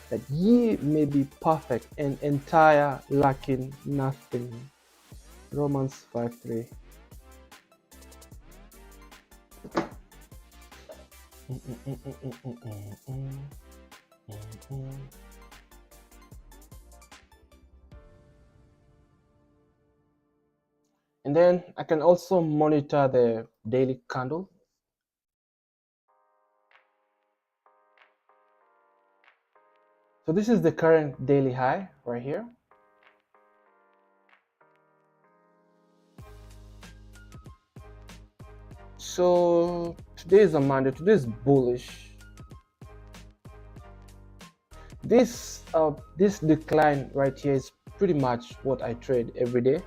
that ye may be perfect and entire, lacking nothing. Romans 5:3. And then I can also monitor the daily candle. So this is the current daily high right here. So today is a Monday, today is bullish. This decline right here is pretty much what I trade every day,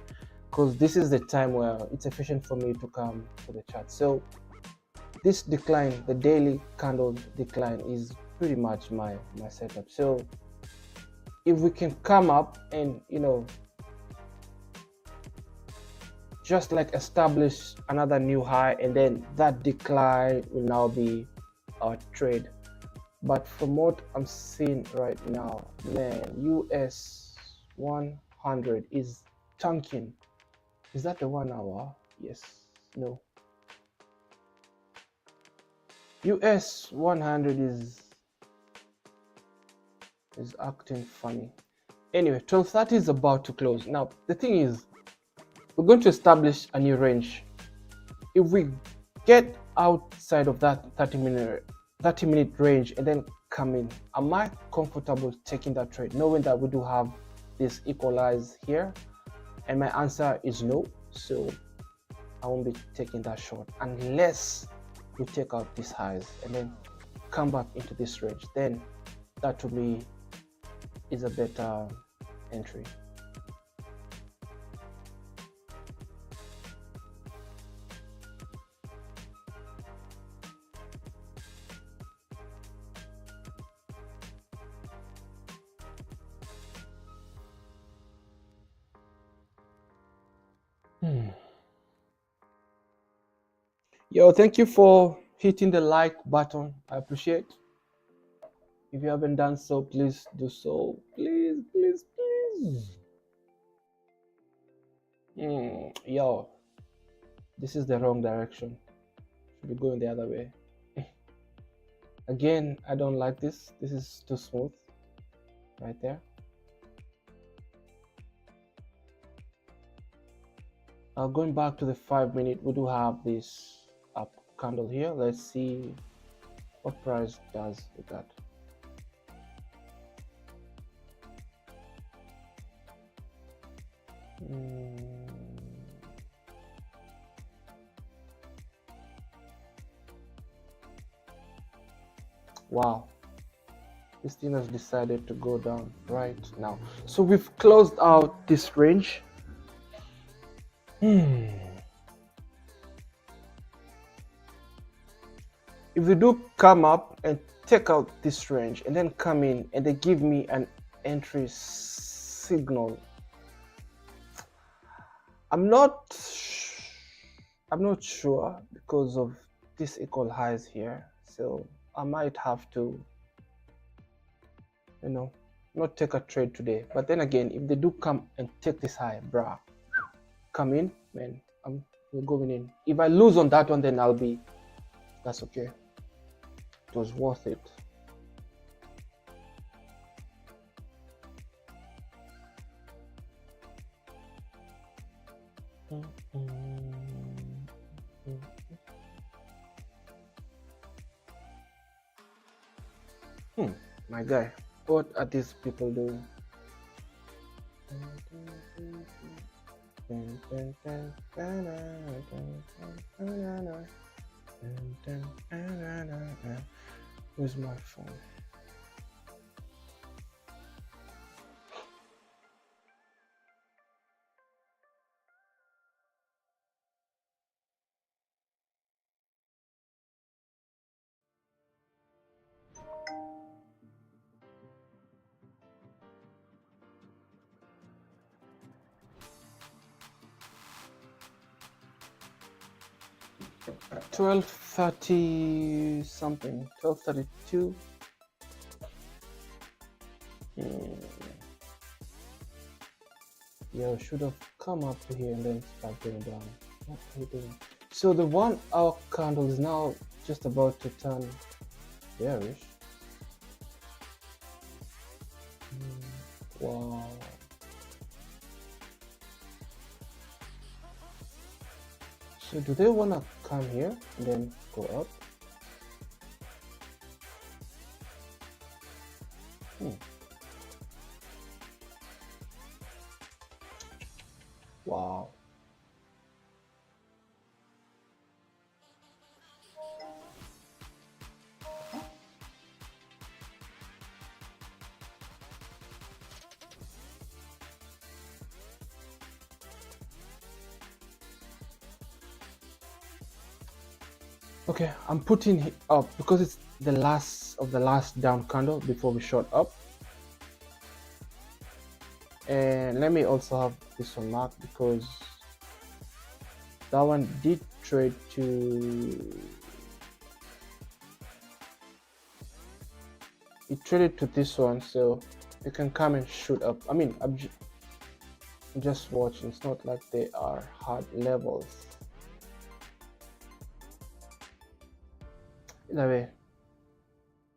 because this is the time where it's efficient for me to come to the chart. So this decline, the daily candle decline, is pretty much my setup. So if we can come up and just like establish another new high, and then that decline will now be our trade. But from what I'm seeing right now, man, US 100 is tanking. Is that the 1 hour? Yes. No. US 100 is acting funny. Anyway, 1230 is about to close. Now the thing is, we're going to establish a new range. If we get outside of that 30-minute range and then come in, am I comfortable taking that trade, knowing that we do have this equalize here? And my answer is no. So I won't be taking that short unless we take out these highs and then come back into this range. Then that to me is a better entry. Yo, thank you for hitting the like button. I appreciate. If you haven't done so, please do so. Please. Yo, this is the wrong direction. Should be going the other way. Again, I don't like this. This is too smooth. Right there. Going back to the 5-minute, we do have this up candle here. Let's see what price does with that. Wow, this thing has decided to go down right now. So we've closed out this range. If we do come up and take out this range and then come in and they give me an entry signal. I'm not sure because of this equal highs here, so I might have to, you know, not take a trade today. But then again, if they do come and take this high, bruh, come in, man, we're going in. If I lose on that one, then that's okay. It was worth it. My guy, what are these people doing? Where's my phone? $12.30 something, 12.32. Yeah, should have come up to here and then start going down. What are you doing? So the 1 hour candle is now just about to turn bearish. Wow. So do they want to come here and then go up? Wow. Okay, I'm putting it up because it's the last of the last down candle before we shot up. And let me also have this one marked because that one did trade to, it traded to this one, so you can come and shoot up. I mean, I'm just watching. It's not like they are hard levels. Either way,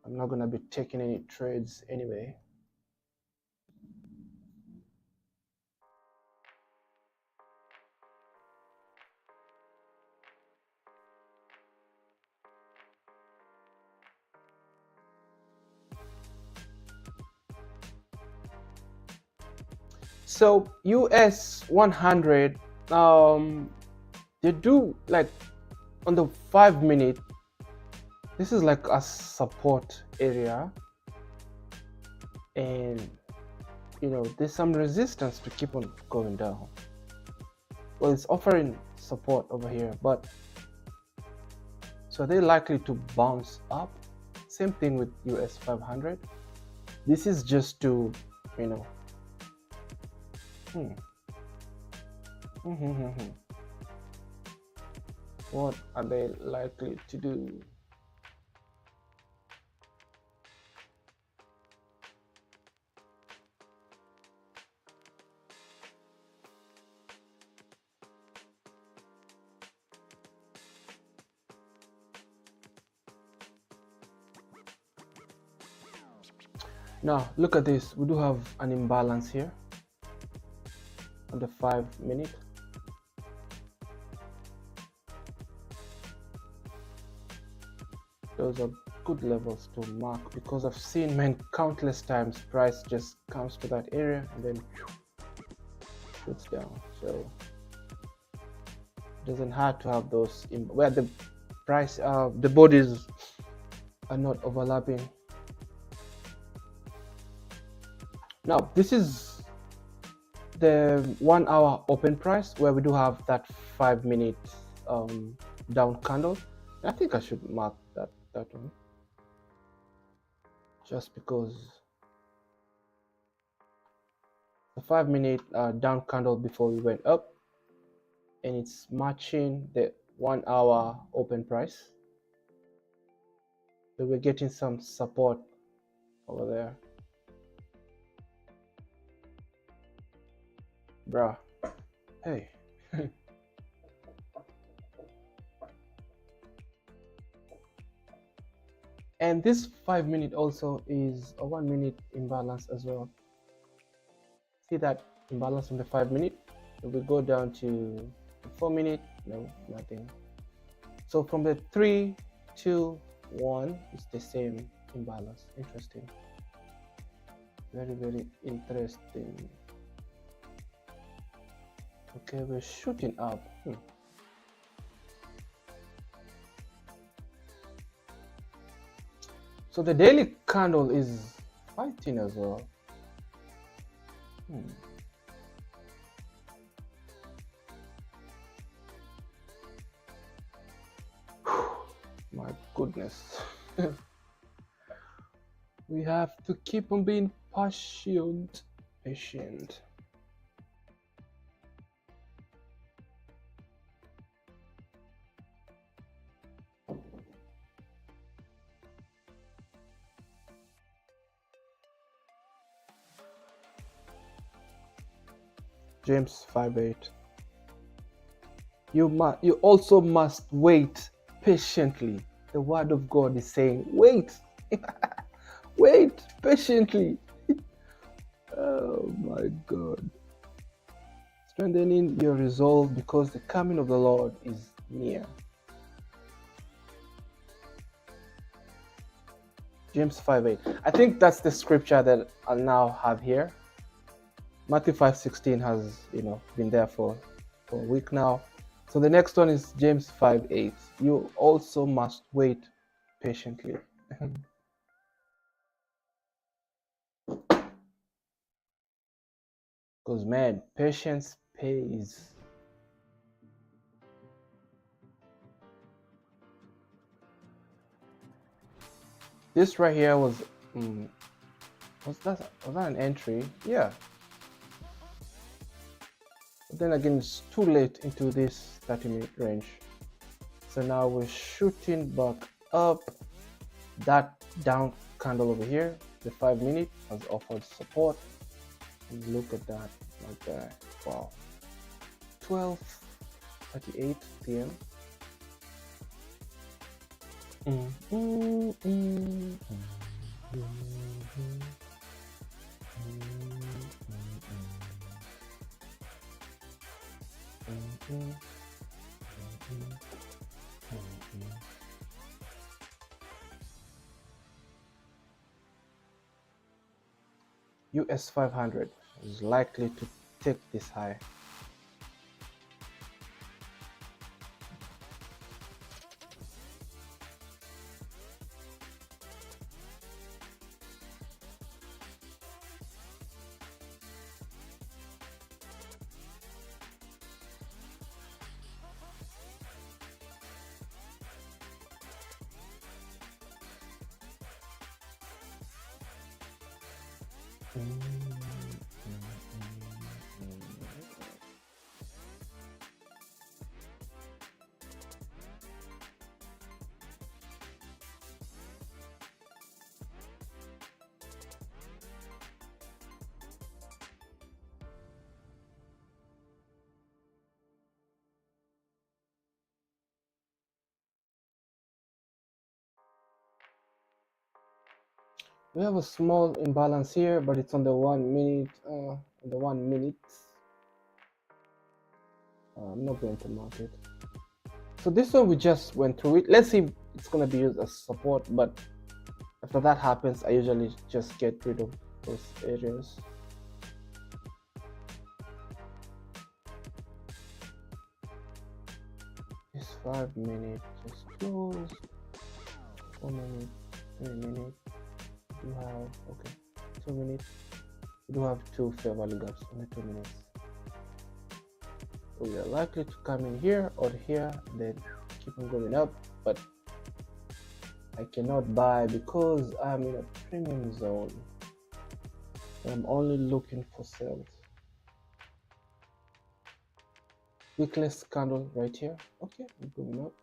I'm not gonna be taking any trades anyway. So US 100, they do like on the 5-minute. This is like a support area, and you know there's some resistance to keep on going down. Well, it's offering support over here, but so they're likely to bounce up. Same thing with US 500. This is just to, you know, what are they likely to do? Now look at this, we do have an imbalance here on the 5-minute. Those are good levels to mark because I've seen, man, countless times price just comes to that area and then shoots down. So it doesn't have to have those where the price the bodies are not overlapping. Now this is the 1 hour open price where we do have that 5-minute down candle. I think I should mark that one just because the 5-minute down candle before we went up, and it's matching the 1 hour open price. So we're getting some support over there, bruh. Hey. And this 5-minute also is a 1-minute imbalance as well. See that imbalance on the 5-minute? If we go down to the 4-minute, no, nothing. So from the 3, 2, 1, it's the same imbalance. Interesting. Very, very interesting. Okay, we're shooting up. So the daily candle is fighting as well. My goodness. We have to keep on being patient. James 5:8. You also must wait patiently. The word of God is saying, wait. Wait patiently. Oh my God. Strengthening your resolve because the coming of the Lord is near. James 5:8. I think that's the scripture that I'll now have here. Matthew 5:16 has, been there for a week now. So the next one is James 5:8. You also must wait patiently. Because man, patience pays. This right here was that an entry? Yeah. But then again, it's too late into this 30-minute range. So now we're shooting back up. That down candle over here, the 5-minute, has offered support. And look at that right there. Wow. 12:38 p.m. US 500 is likely to take this high. We have a small imbalance here, but it's on the 1 minute. I'm not going to mark it. So this one we just went through it. Let's see if it's going to be used as support, but after that happens, I usually just get rid of those areas. This 5 minute just close. 4 minutes, 3 minutes. We have 2 minutes. We do have 2 fair value gaps on the 2 minutes. So we are likely to come in here or here, then keep on going up, but I cannot buy because I'm in a premium zone. I'm only looking for sales. weakness candle right here. Okay, I'm going up.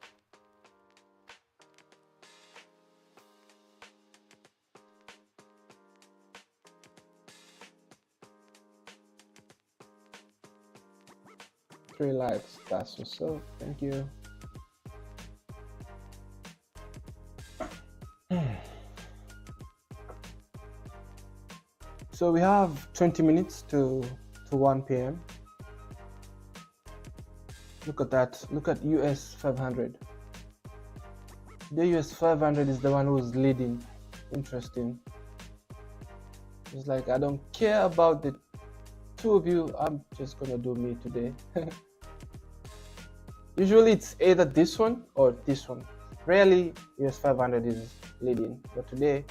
Three likes, that's what's up. Thank you. So we have 20 minutes to 1 p.m. Look at that. Look at US 500. The US 500 is the one who's leading. Interesting. It's like, I don't care about the two of you. I'm just gonna do me today. Usually it's either this one or this one. Rarely US 500 is leading, but today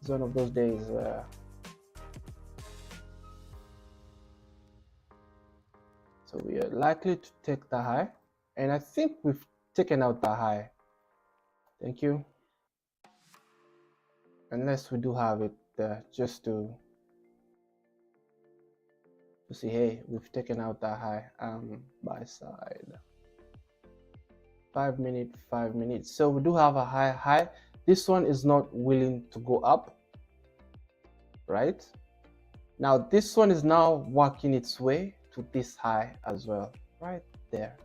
is one of those days where so we are likely to take the high, and I think we've taken out the high. Thank you. Unless we do have it there just to see, hey, we've taken out the high. Buy side. 5 minutes, 5 minutes. So we do have a high. This one is not willing to go up, right? Now this one is now working its way to this high as well, right there.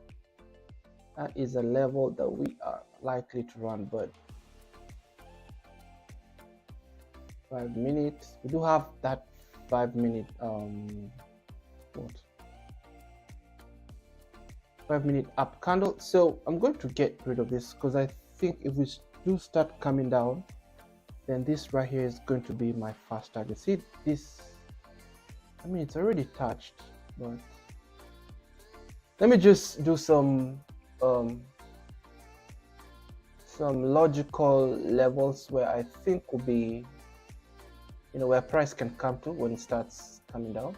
That is a level that we are likely to run, but 5 minutes. We do have that 5 minute 5 minute up candle. So I'm going to get rid of this because I think if we do start coming down, then this right here is going to be my first target. See this, I mean, it's already touched, but let me just do some logical levels where I think will be, you know, where price can come to when it starts coming down.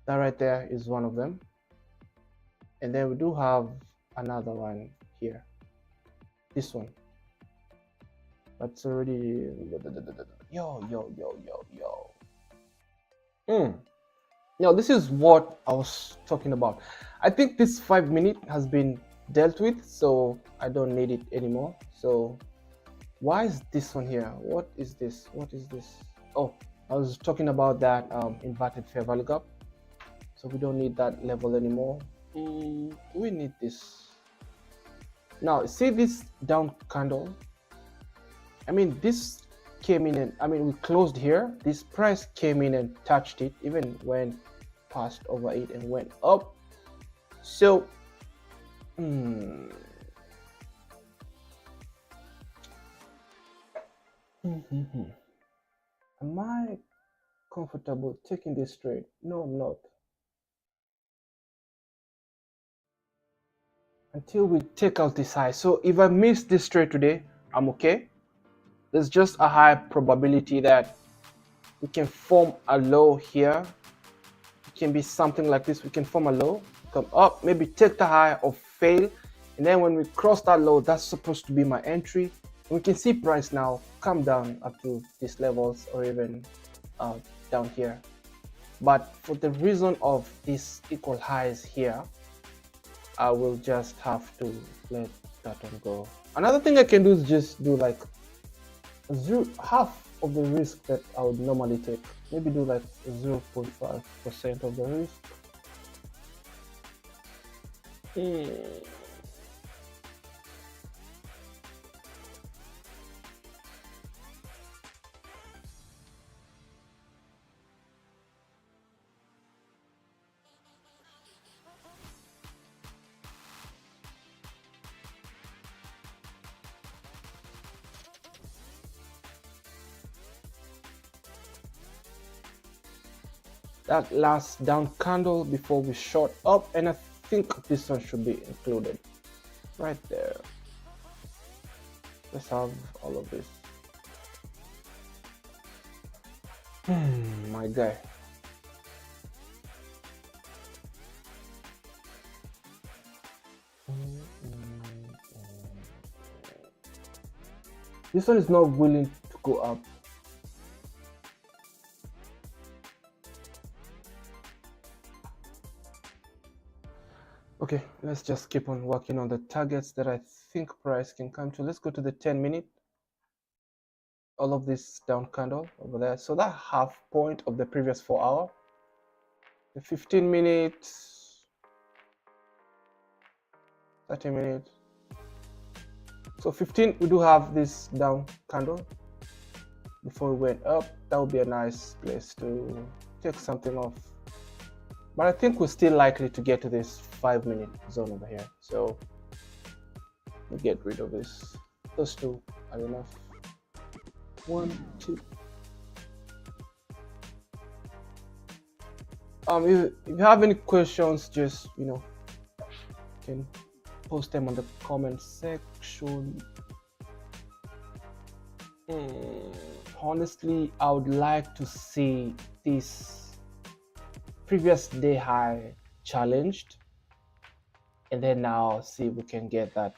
That right there is one of them. And then we do have another one here. This one. But it's already yo. Now this is what I was talking about. I think this 5 minute has been dealt with, so I don't need it anymore. So why is this one here? What is this? What is this? Oh, I was talking about that inverted fair value gap. So we don't need that level anymore. Do we need this? Now see this down candle. I mean, this came in and we closed here. This price came in and touched it, even went past over it and went up. So am I comfortable taking this trade? No, I'm not. Until we take out this high. So if I miss this trade today, I'm okay. There's just a high probability that we can form a low here. It can be something like this. We can form a low, come up, maybe take the high or fail. And then when we cross that low, that's supposed to be my entry. And we can see price now come down up to these levels or even down here. But for the reason of these equal highs here, I will just have to let that one go. Another thing I can do is just do like half of the risk that I would normally take. Maybe do like 0.5% of the risk. That last down candle before we short up, and I think this one should be included right there. Let's have all of this. My guy. This one is not willing to go up. Okay, let's just keep on working on the targets that I think price can come to. Let's go to the 10-minute. All of this down candle over there. So that half point of the previous 4-hour. The 15-minute, 30-minute. So 15, we do have this down candle before we went up. That would be a nice place to take something off. But I think we're still likely to get to this 5-minute zone over here. So we'll get rid of this. Those two are enough. 1, 2. If you have any questions, just you can post them on the comment section. Honestly, I would like to see this previous day high challenged, and then now see if we can get that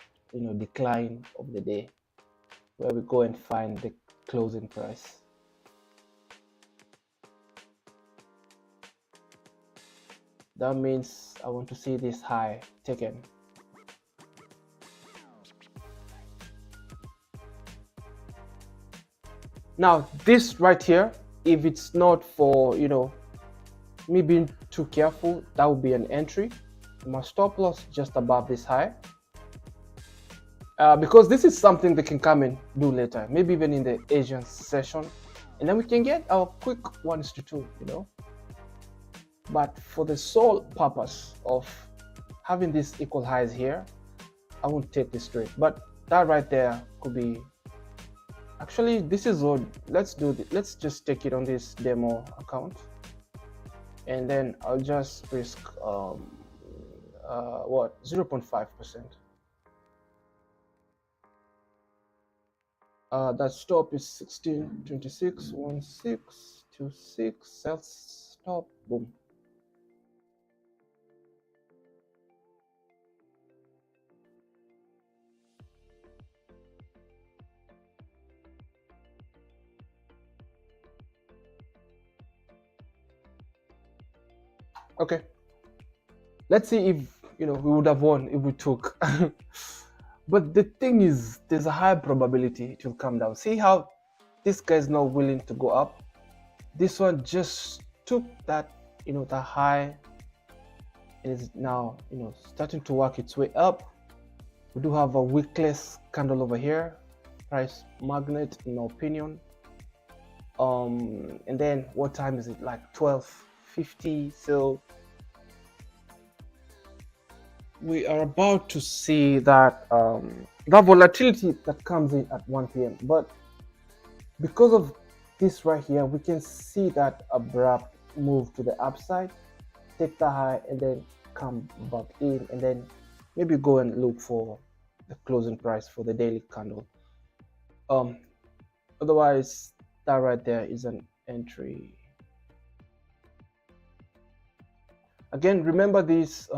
decline of the day where we go and find the closing price. That means I want to see this high taken. Now this right here, if it's not for me being too careful, that would be an entry. My stop loss just above this high, because this is something they can come and do later, maybe even in the Asian session, and then we can get our quick 1:2, But for the sole purpose of having these equal highs here, I won't take this trade. But that right there could be, actually this is odd. Let's just take it on this demo account, and then I'll just risk 0.5%. That stop is 16.26, 1626, sell stop, boom. Okay, let's see if we would have won if we took. But the thing is, there's a high probability it will come down. See how this guy is not willing to go up. This one just took that the high, and is now starting to work its way up. We do have a wickless candle over here, price magnet in my opinion. And then what time is it? Like 12:50. So we are about to see that that volatility that comes in at 1 p.m. But because of this right here, we can see that abrupt move to the upside, take the high, and then come back in, and then maybe go and look for the closing price for the daily candle. Otherwise, that right there is an entry. Again, remember this.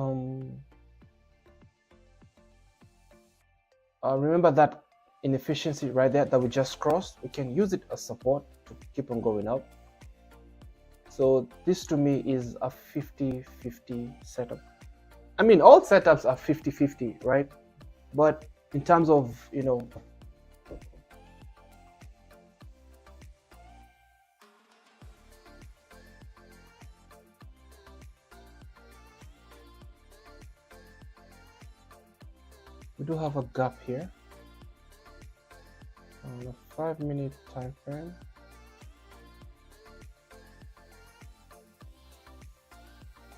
Remember that inefficiency right there that we just crossed. We can use it as support to keep on going up. So this to me is a 50-50 setup. I mean, all setups are 50-50, right? But in terms of we do have a gap here on a 5-minute time frame.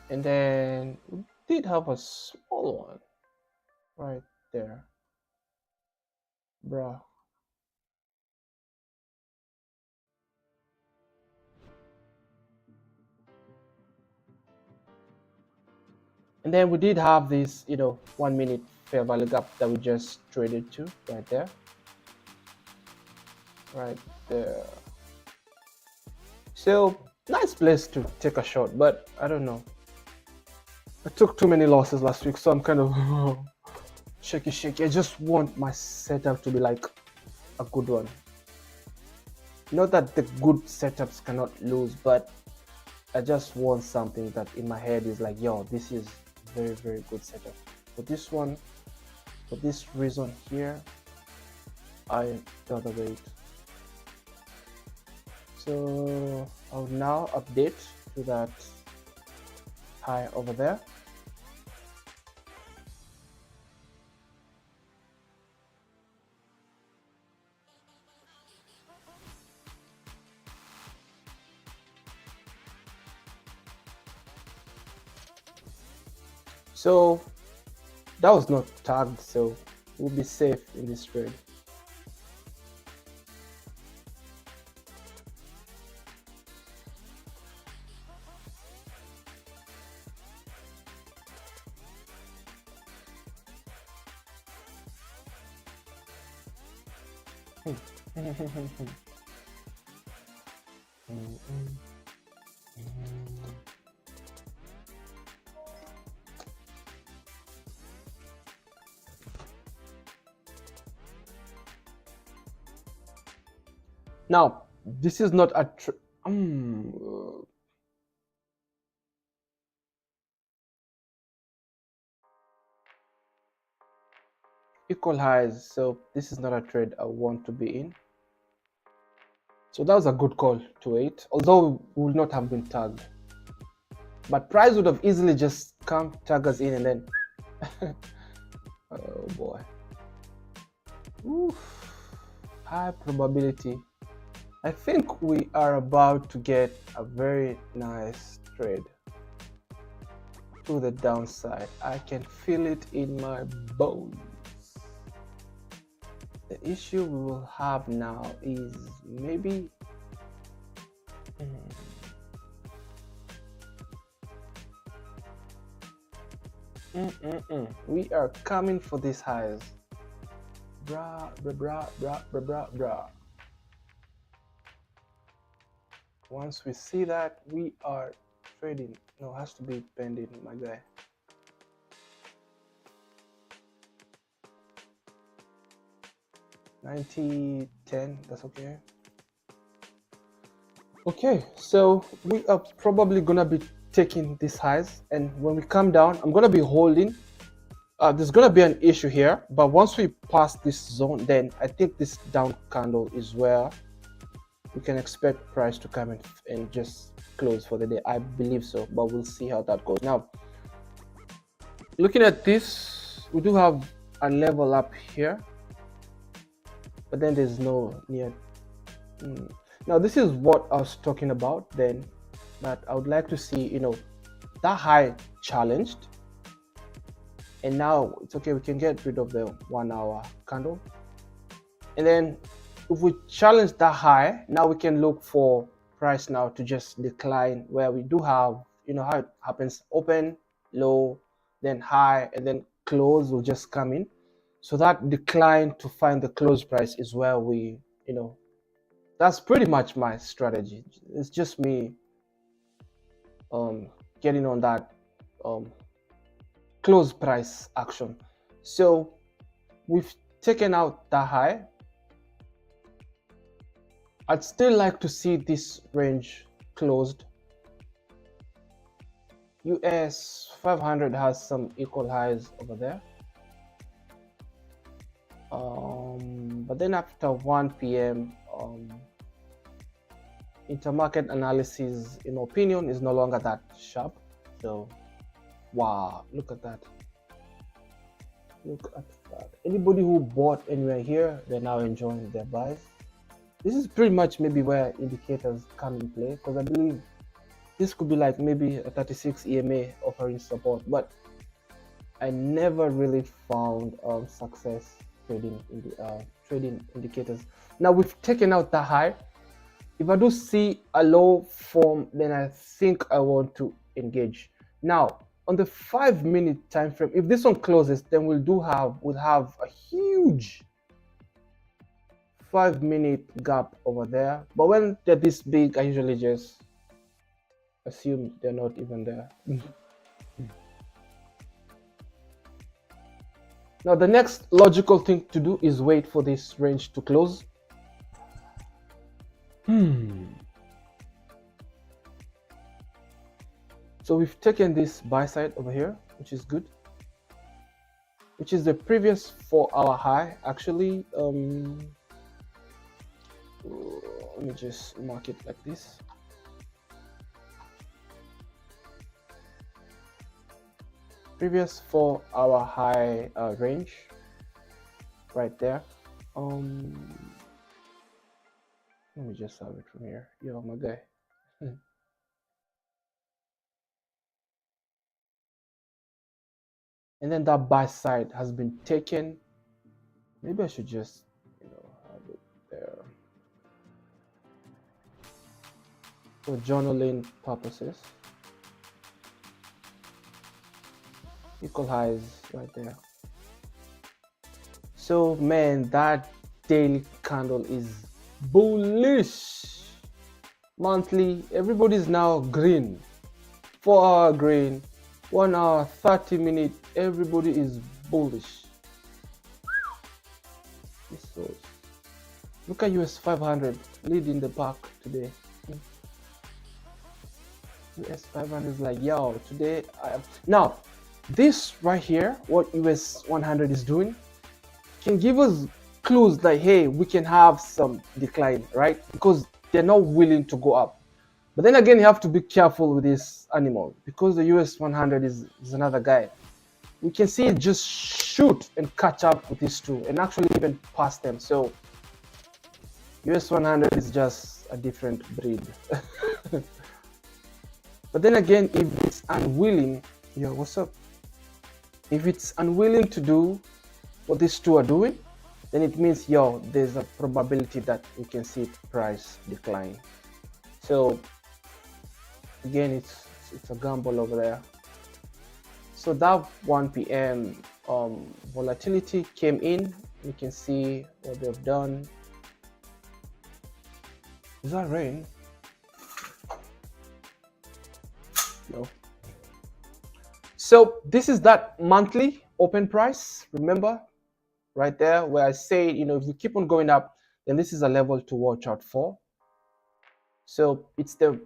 And then we did have a small one right there, bruh. And then we did have this 1-minute fair value gap that we just traded to right there. Right there. So nice place to take a shot, but I don't know. I took too many losses last week, so I'm kind of shaky. I just want my setup to be like a good one. Not that the good setups cannot lose, but I just want something that in my head is like, yo, this is very, very good setup. for this one, for this reason here, I rather wait. So I'll now update to that high over there. So that was not tagged, so we'll be safe in this trade. Now, this is not a equal highs, so this is not a trade I want to be in. So that was a good call to wait, although we would not have been tagged. But price would have easily just come, tag us in, and then oh boy. Oof. High probability. I think we are about to get a very nice trade to the downside. I can feel it in my bones. The issue we will have now is maybe we are coming for these highs. Bra, bra, bra, bra, bra, bra, bra. Once we see that, we are trading. No, it has to be pending, my guy. $90.10, that's okay. Okay, so we are probably gonna be taking these highs, and when we come down, I'm gonna be holding. There's gonna be an issue here, but once we pass this zone, then I think this down candle is where we can expect price to come in and just close for the day. I believe so, but we'll see how that goes. Now, looking at this, we do have a level up here, but then there's no near. Now, this is what I was talking about then, that I would like to see, that high challenged. And now it's okay, we can get rid of the 1 hour candle. And then if we challenge that high, now we can look for price now to just decline, where we do have, how it happens, open, low, then high, and then close will just come in. So that decline to find the close price is where we, that's pretty much my strategy. It's just me getting on that close price action. So we've taken out that high. I'd still like to see this range closed. US 500 has some equal highs over there. But then after 1 p.m. Intermarket analysis, in my opinion, is no longer that sharp. So wow, look at that. Look at that. Anybody who bought anywhere here, they're now enjoying their buys. This is pretty much maybe where indicators come in play, because I believe this could be like maybe a 36 EMA offering support, but I never really found success trading in the trading indicators. Now we've taken out the high. If I do see a low form, then I think I want to engage. Now on the 5-minute time frame, if this one closes, then we'll have a huge 5-minute gap over there. But when they're this big, I usually just assume they're not even there. Now the next logical thing to do is wait for this range to close. So we've taken this buy side over here, which is good. which is the previous 4-hour high. Actually, let me just mark it like this. Previous 4-hour high range right there. Let me just have it from here. Yo, my guy. And then that buy side has been taken. Maybe I should just, have it there for journaling purposes. Equal highs right there. So man, that daily candle is bullish. Monthly, everybody's now green. 4-hour green, 1 hour, 30 minutes, everybody is bullish. So look at US 500 leading the pack today. US 500 is like, yo, today now this right here, what US 100 is doing, can give us clues like, hey, we can have some decline, right? Because they're not willing to go up. But then again, you have to be careful with this animal because the US 100 is another guy. We can see it just shoot and catch up with these two and actually even pass them. So US 100 is just a different breed. But then again, if it's unwilling, yo, what's up? If it's unwilling to do what these two are doing, then it means, yo, there's a probability that we can see price decline. So again, it's a gamble over there. So that 1 p.m. Volatility came in. You can see what they've done. Is that rain? No. So this is that monthly open price. Remember, right there where I say, if we keep on going up, then this is a level to watch out for. So it's the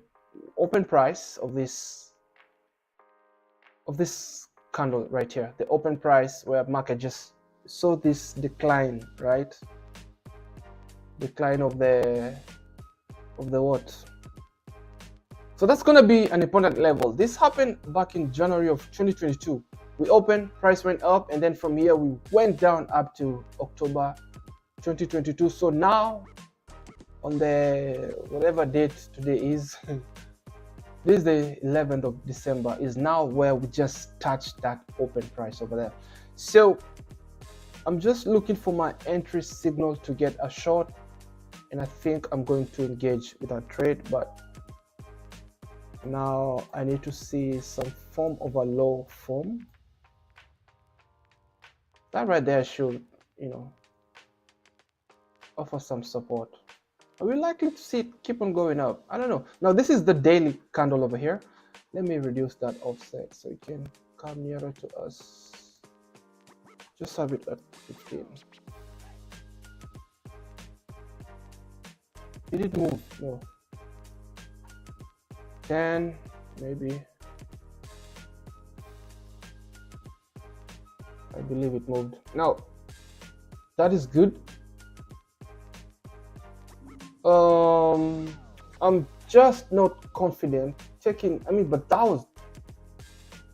open price of this candle right here, the open price where market just saw this decline, right? Decline of the what? So that's going to be an important level. This happened back in January of 2022. We opened, price went up, and then from here we went down up to October 2022. So now on the whatever date today is, this is the 11th of December, is now where we just touched that open price over there. So I'm just looking for my entry signal to get a short, and I think I'm going to engage with a trade, but now I need to see some form of a low form. That right there should, offer some support. Are we likely to see it keep on going up? I don't know. Now this is the daily candle over here. Let me reduce that offset so it can come nearer to us. Just have it at 15. Did it move? No. 10, maybe. I believe it moved. Now, that is good. I'm just not confident taking, but that was,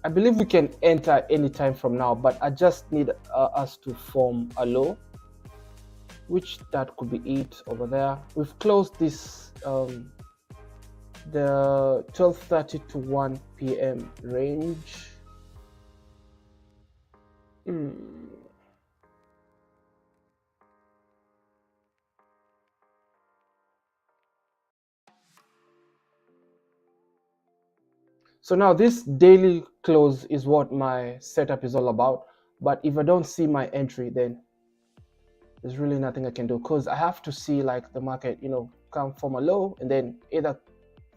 I believe we can enter anytime from now, but I just need us to form a low, which that could be it over there. We've closed this, the 12:30 to 1 p.m. range. So now this daily close is what my setup is all about. But if I don't see my entry, then there's really nothing I can do, because I have to see like the market, come from a low and then either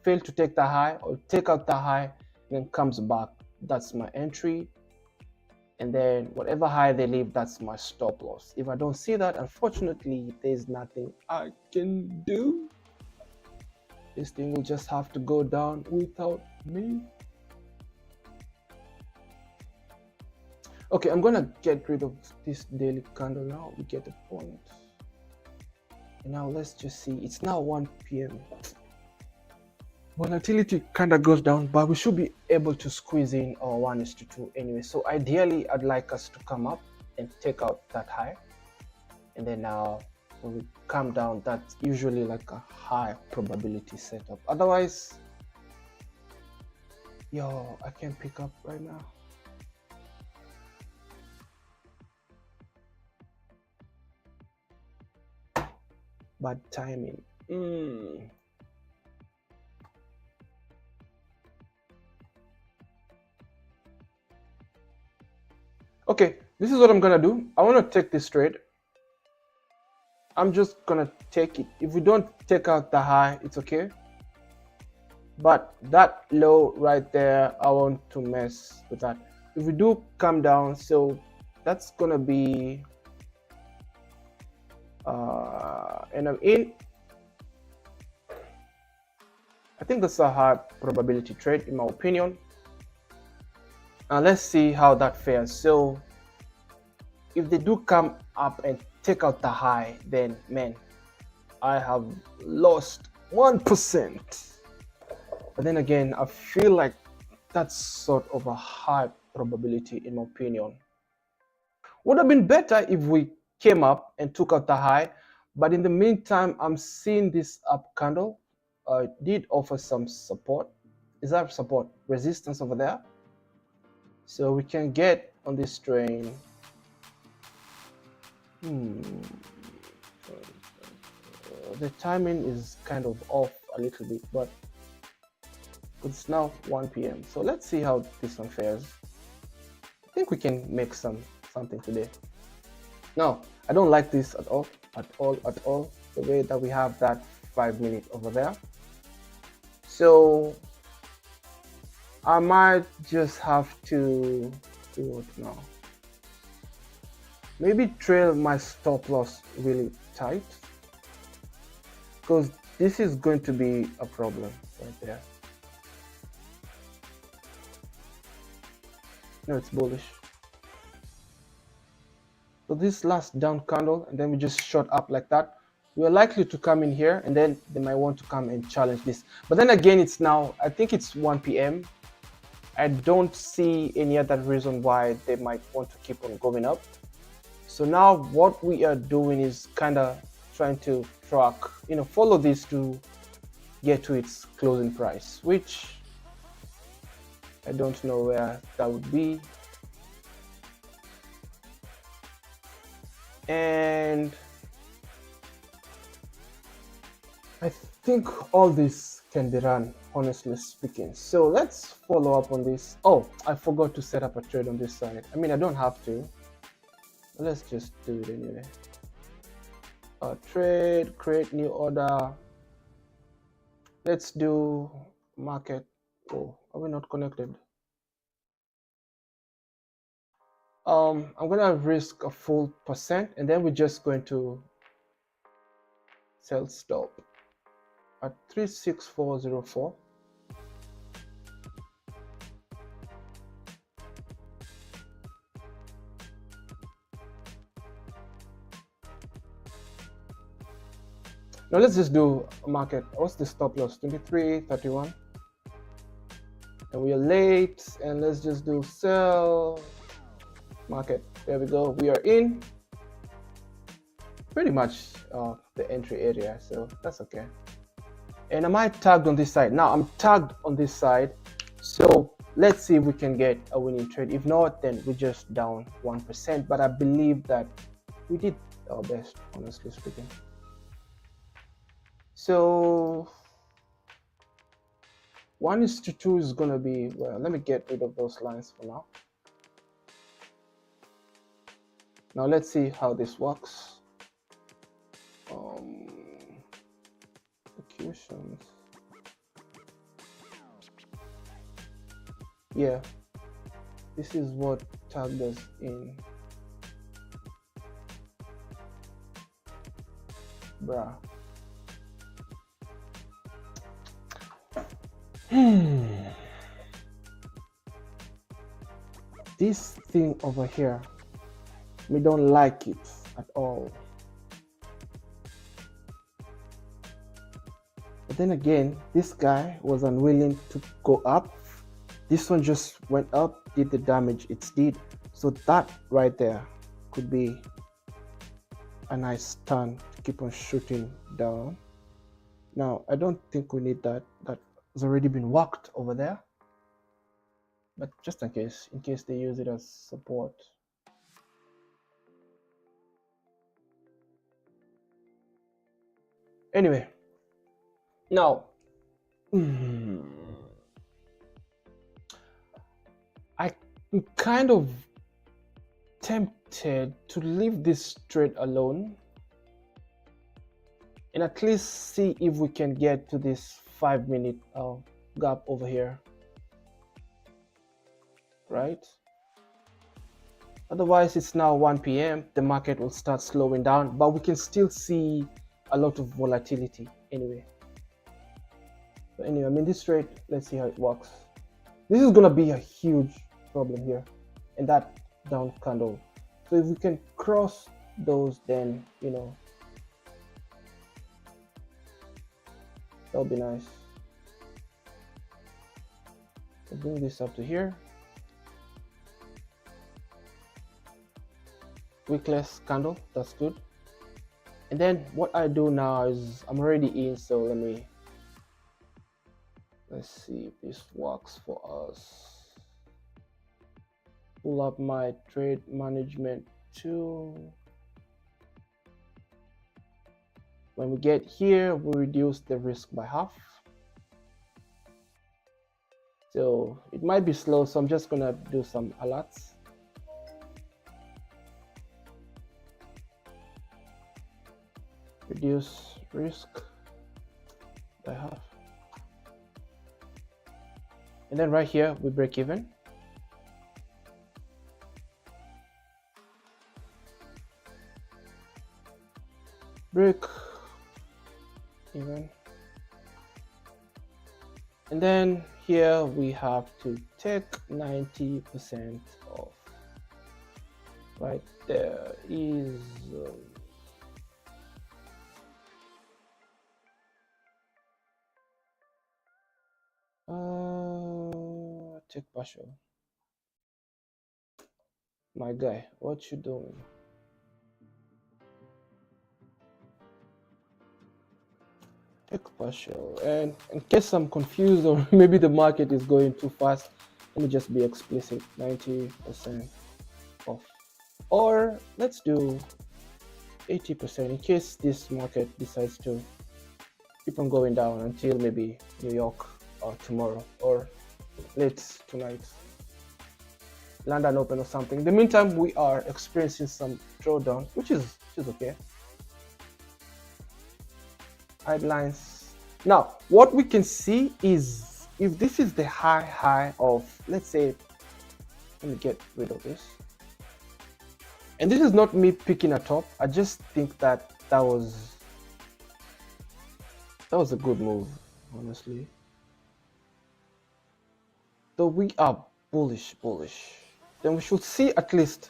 fail to take the high or take out the high and then comes back. That's my entry. And then whatever high they leave, that's my stop loss. If I don't see that, unfortunately, there's nothing I can do. This thing will just have to go down without me. Okay, I'm gonna get rid of this daily candle now. We get the point. And now let's just see. It's now 1 p.m. Volatility kind of goes down, but we should be able to squeeze in our 1:2 anyway. So ideally, I'd like us to come up and take out that high. And then now when we come down, that's usually like a high probability setup. Otherwise, yo, I can't pick up right now. Bad timing. Okay, this is what I'm gonna do. I want to take this trade. I'm just gonna take it. If we don't take out the high, it's okay. But that low right there, I want to mess with that. If we do come down, so that's gonna be and I'm in. I think that's a high probability trade in my opinion. Now let's see how that fares. So if they do come up and take out the high, then man, I have lost 1%. But then again, I feel like that's sort of a high probability in my opinion. Would have been better if we came up and took out the high, but in the meantime, I'm seeing this up candle. It did offer some support. Is that support? Resistance over there. So we can get on this train. The timing is kind of off a little bit, but it's now 1 p.m. So let's see how this one fares. I think we can make something today. No, I don't like this at all. The way that we have that 5 minute over there. So I might just have to do what now? Maybe trail my stop loss really tight, because this is going to be a problem right there. No, it's bullish. So this last down candle, and then we just shot up like that. We are likely to come in here, and then they might want to come and challenge this. But then again, it's now, I think it's 1 p.m. I don't see any other reason why they might want to keep on going up. So now what we are doing is kind of trying to track, follow this to get to its closing price, which I don't know where that would be. And I think all this can be run, honestly speaking. So let's follow up on this. Oh, I forgot to set up a trade on this side. I mean, I don't have to, but let's just do it anyway. Trade, create new order. Let's do market. Oh, are we not connected? I'm gonna risk a full percent, and then we're just going to sell stop at 36404. Now let's just do a market. What's the stop loss? 23.31. And we are late, and let's just do sell market. There we go. We are in pretty much the entry area, so that's okay. And am I tagged on this side? Now I'm tagged on this side, so let's see if we can get a winning trade. If not, then we're just down 1%, but I believe that we did our best, honestly speaking. So 1:2 is gonna be, well, let me get rid of those lines for now. Now let's see how this works. Executions. Yeah, this is what tagged us in. Bruh. this thing over here, we don't like it at all. But then again, this guy was unwilling to go up. This one just went up, did the damage it did. So that right there could be a nice turn to keep on shooting down. Now, I don't think we need that. That has already been worked over there. But just in case they use it as support. Anyway, now, I'm kind of tempted to leave this trade alone and at least see if we can get to this 5-minute gap over here, right? Otherwise, it's now 1 p.m. The market will start slowing down, but we can still see a lot of volatility anyway. But anyway, I mean, this trade, let's see how it works. This is gonna be a huge problem here, and that down candle. So if we can cross those, then you know, that would be nice. So bring this up to here. Wickless candle, that's good. And then what I do now is I'm already in, so let's see if this works for us. Pull up my trade management tool. When we get here, we reduce the risk by half. So it might be slow, so I'm just gonna do some alerts. Reduce risk by half. And then right here, we break even. Break even. And then here we have to take 90% off. Right there is take partial. My guy, what you doing? Take partial. And in case I'm confused or maybe the market is going too fast, let me just be explicit. 90% off. Or let's do 80% in case this market decides to keep on going down until maybe New York or tomorrow or late tonight, London open or something. In the meantime, we are experiencing some drawdown, which is okay. Headlines. Now, what we can see is if this is the high of, let's say, let me get rid of this. And this is not me picking a top. I just think that was a good move, honestly. So we are bullish. Then we should see at least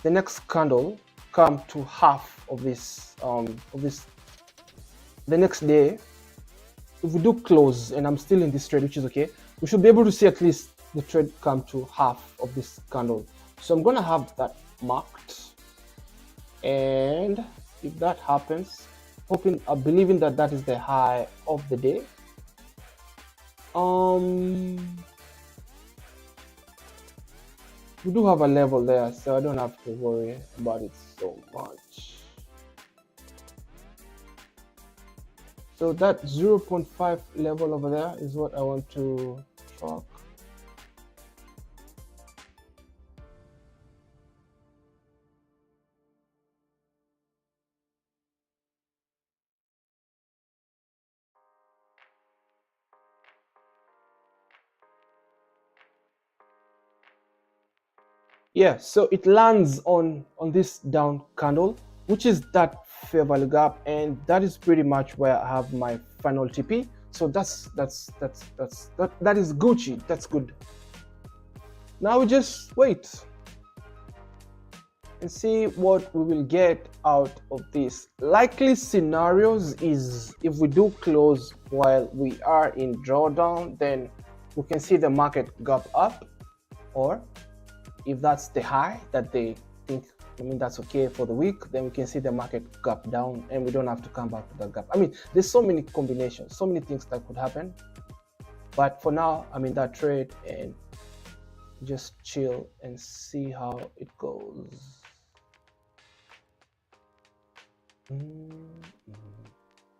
the next candle come to half of this the next day. If we do close and I'm still in this trade, which is okay, we should be able to see at least the trade come to half of this candle. So I'm gonna have that marked, and if that happens, believing that that is the high of the day, we do have a level there, so I don't have to worry about it so much. So that 0.5 level over there is what I want to track. Yeah, so it lands on this down candle, which is that fair value gap, and that is pretty much where I have my final TP. So that is Gucci. That's good. now we just wait and see what we will get out of this. Likely scenarios is if we do close while we are in drawdown, then we can see the market gap up, or if that's the high that they think, that's okay for the week, then we can see the market gap down and we don't have to come back to the gap. There's so many combinations, so many things that could happen. But for now, that trade, and just chill and see how it goes. In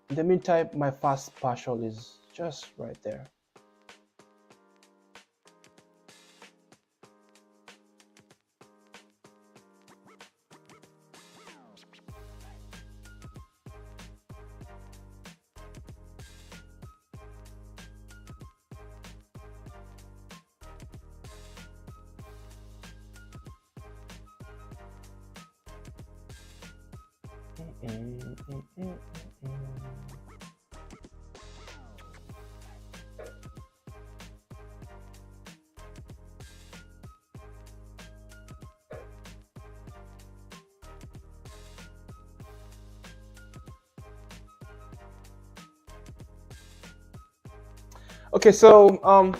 the meantime, my fast partial is just right there. Okay, so I'm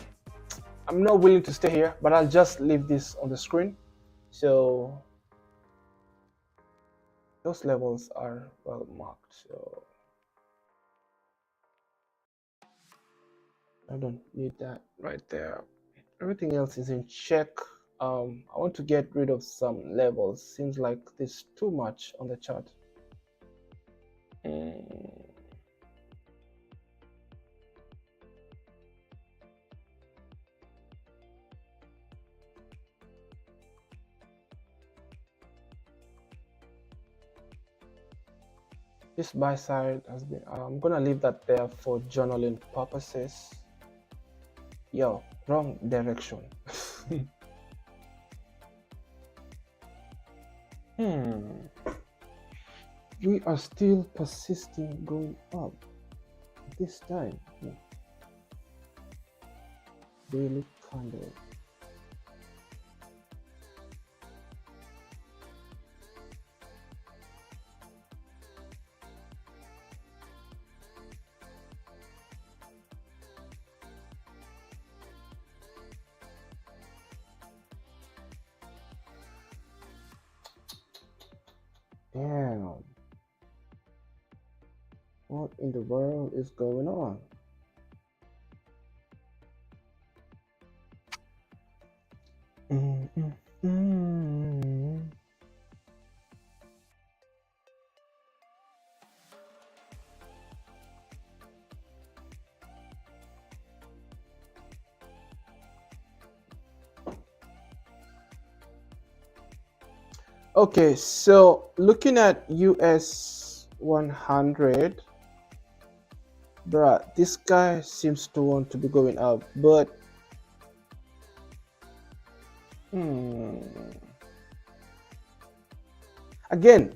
not willing to stay here, but I'll just leave this on the screen. So those levels are well marked, so I don't need that right there. Everything else is in check. I want to get rid of some levels. Seems like there's too much on the chart. This buy side has been, I'm gonna leave that there for journaling purposes. Yo, wrong direction. We are still persisting going up this time. Daily candle. Damn. What in the world is going on? Okay, so looking at US 100, bruh, this guy seems to want to be going up, but again,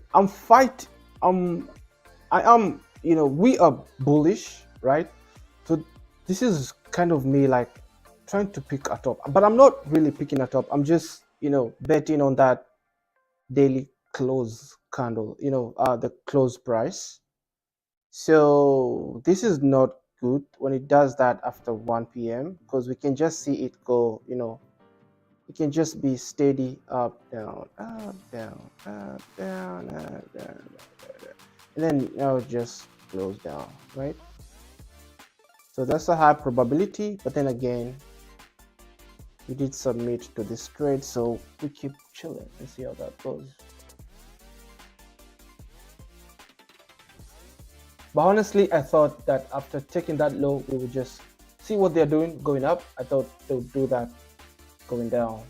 we are bullish, right? So this is kind of me like trying to pick a top, but I'm not really picking a top. I'm just, betting on that daily close candle, the close price. So this is not good when it does that after 1 p.m. because we can just see it go, it can just be steady up, down, up, down, up, down, up, down, and then now it just close down, right? So that's a high probability, but then again, we did submit to this trade, so we keep chilling and see how that goes. But honestly, I thought that after taking that low, we would just see what they're doing going up. I thought they would do that going down.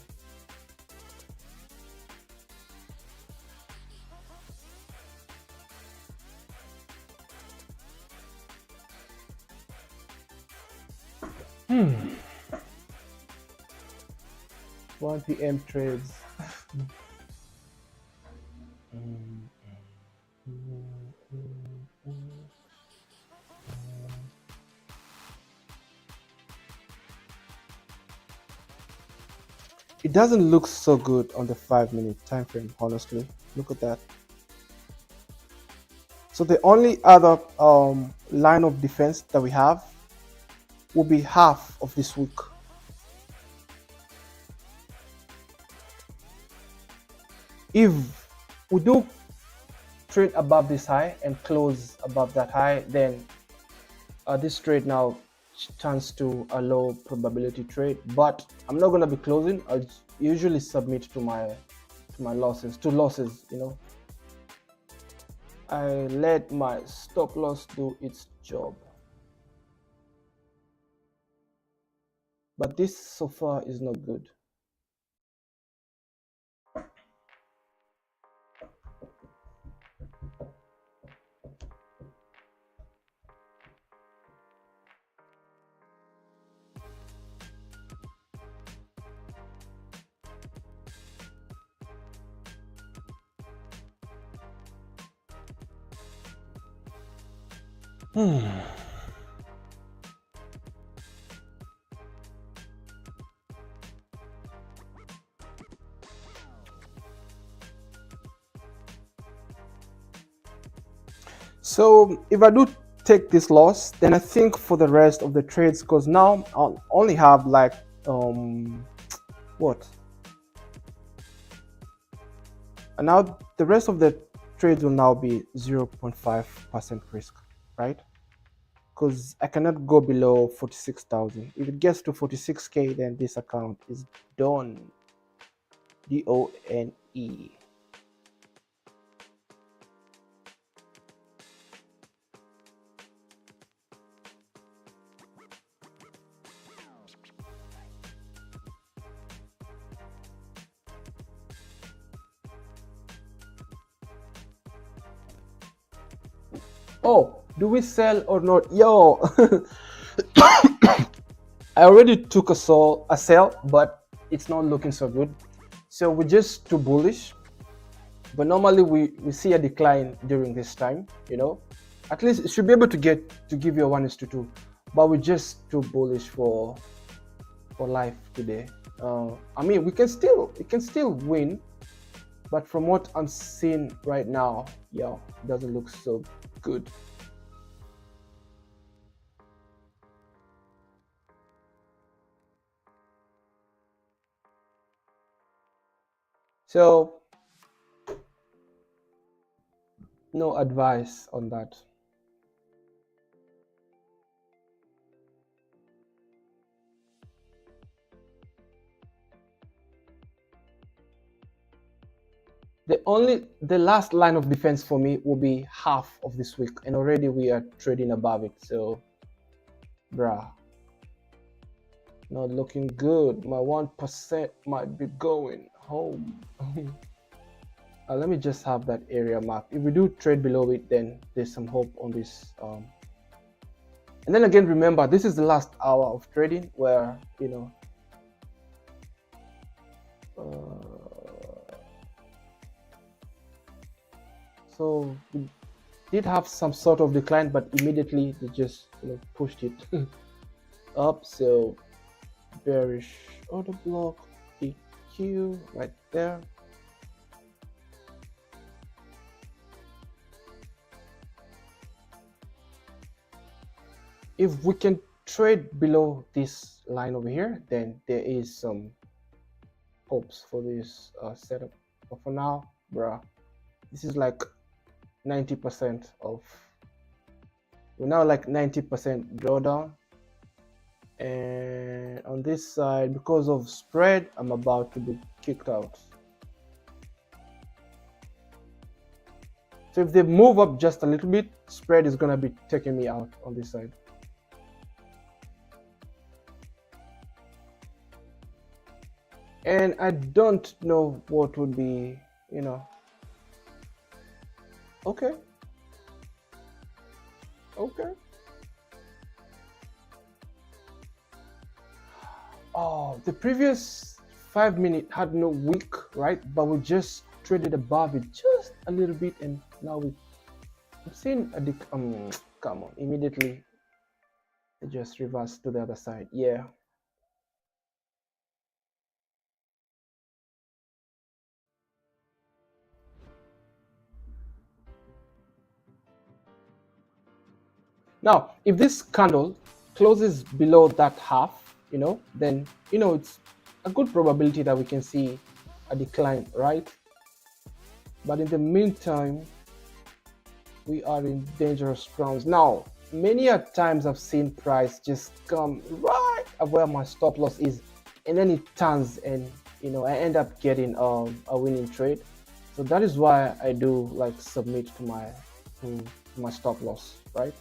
Hmm. 1 p.m. trades. it doesn't look so good on the 5 minute time frame, honestly. Look at that. So the only other line of defense that we have will be half of this week. If we do trade above this high and close above that high, then this trade now turns to a low probability trade. But I'm not going to be closing. I'll usually submit to my losses, to losses, you know. I let my stop loss do its job. But this so far is not good. So if I do take this loss, then I think for the rest of the trades, because now I'll only have like what? And now the rest of the trades will now be 0.5% risk, right? Because I cannot go below 46,000. If it gets to 46k, then this account is done. D-O-N-E. Oh, do we sell or not? Yo, I already took a sell, but it's not looking so good. So we're just too bullish. But normally we see a decline during this time, you know. At least it should be able to give you a 1:2. But we're just too bullish for life today. I mean, it can still win, but from what I'm seeing right now, yo, it doesn't look so good. So no advice on that. The last line of defense for me will be half of this week, and already we are trading above it. So, bruh, not looking good. My 1% might be going home. Let me just have that area marked. If we do trade below it, then there's some hope on this. And then again, remember, this is the last hour of trading where, you know, so we did have some sort of decline, but immediately they just, you know, pushed it up. So bearish order block, EQ right there. If we can trade below this line over here, then there is some hopes for this setup. But for now, bruh, this is like 90% of, we're now like 90% drawdown. And on this side, because of spread, I'm about to be kicked out. So if they move up just a little bit, spread is gonna be taking me out on this side. And I don't know what would be, you know. Okay. Oh, the previous 5 minute had no wick, right? But we just traded above it just a little bit, and now I'm seeing a come on, immediately it just reversed to the other side. Yeah. Now, if this candle closes below that half, then it's a good probability that we can see a decline, right? But in the meantime, we are in dangerous grounds. Now, many a times I've seen price just come right at where my stop loss is, and then it turns, and I end up getting a winning trade. So that is why I do like submit to my stop loss, right?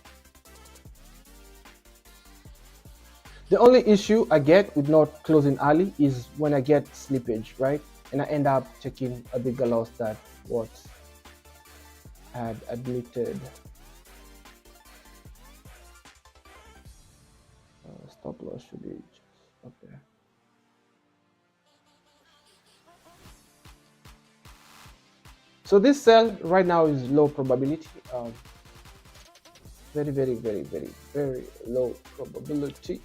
The only issue I get with not closing early is when I get slippage, right? And I end up taking a bigger loss than what I had admitted. Stop loss should be just up there. So this sell right now is low probability. Very, very, very, very, very low probability.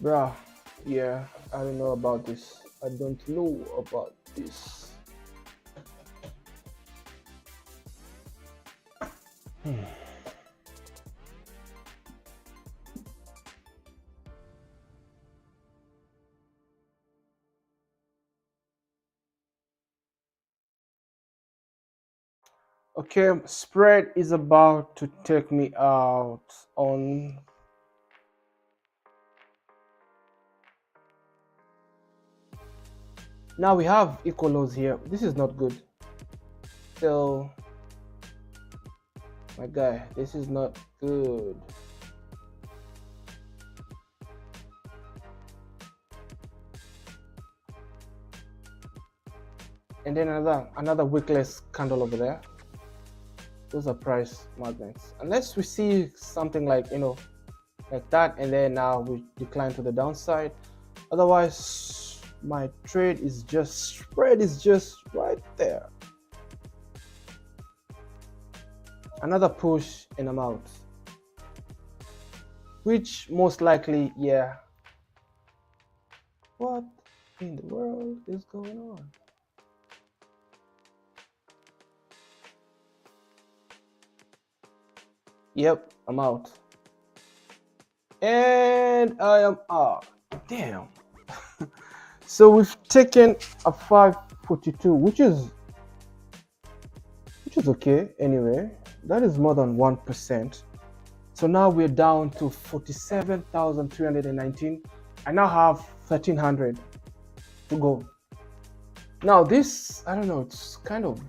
Bruh, yeah, I don't know about this. I don't know about this. Okay, spread is about to take me out on now we have equal lows here. This is not good. So my guy, this is not good. And then another wickless candle over there. Those are price magnets. Unless we see something like like that, and then now we decline to the downside. Otherwise, my trade is just spread is just right there. Another push and I'm out. Which most likely, yeah. What in the world is going on? Yep, I'm out. And I am out. Damn. So we've taken a 542, which is okay anyway. That is more than 1%. So now we're down to 47,319. I now have 1,300 to go. Now this, I don't know, it's kind of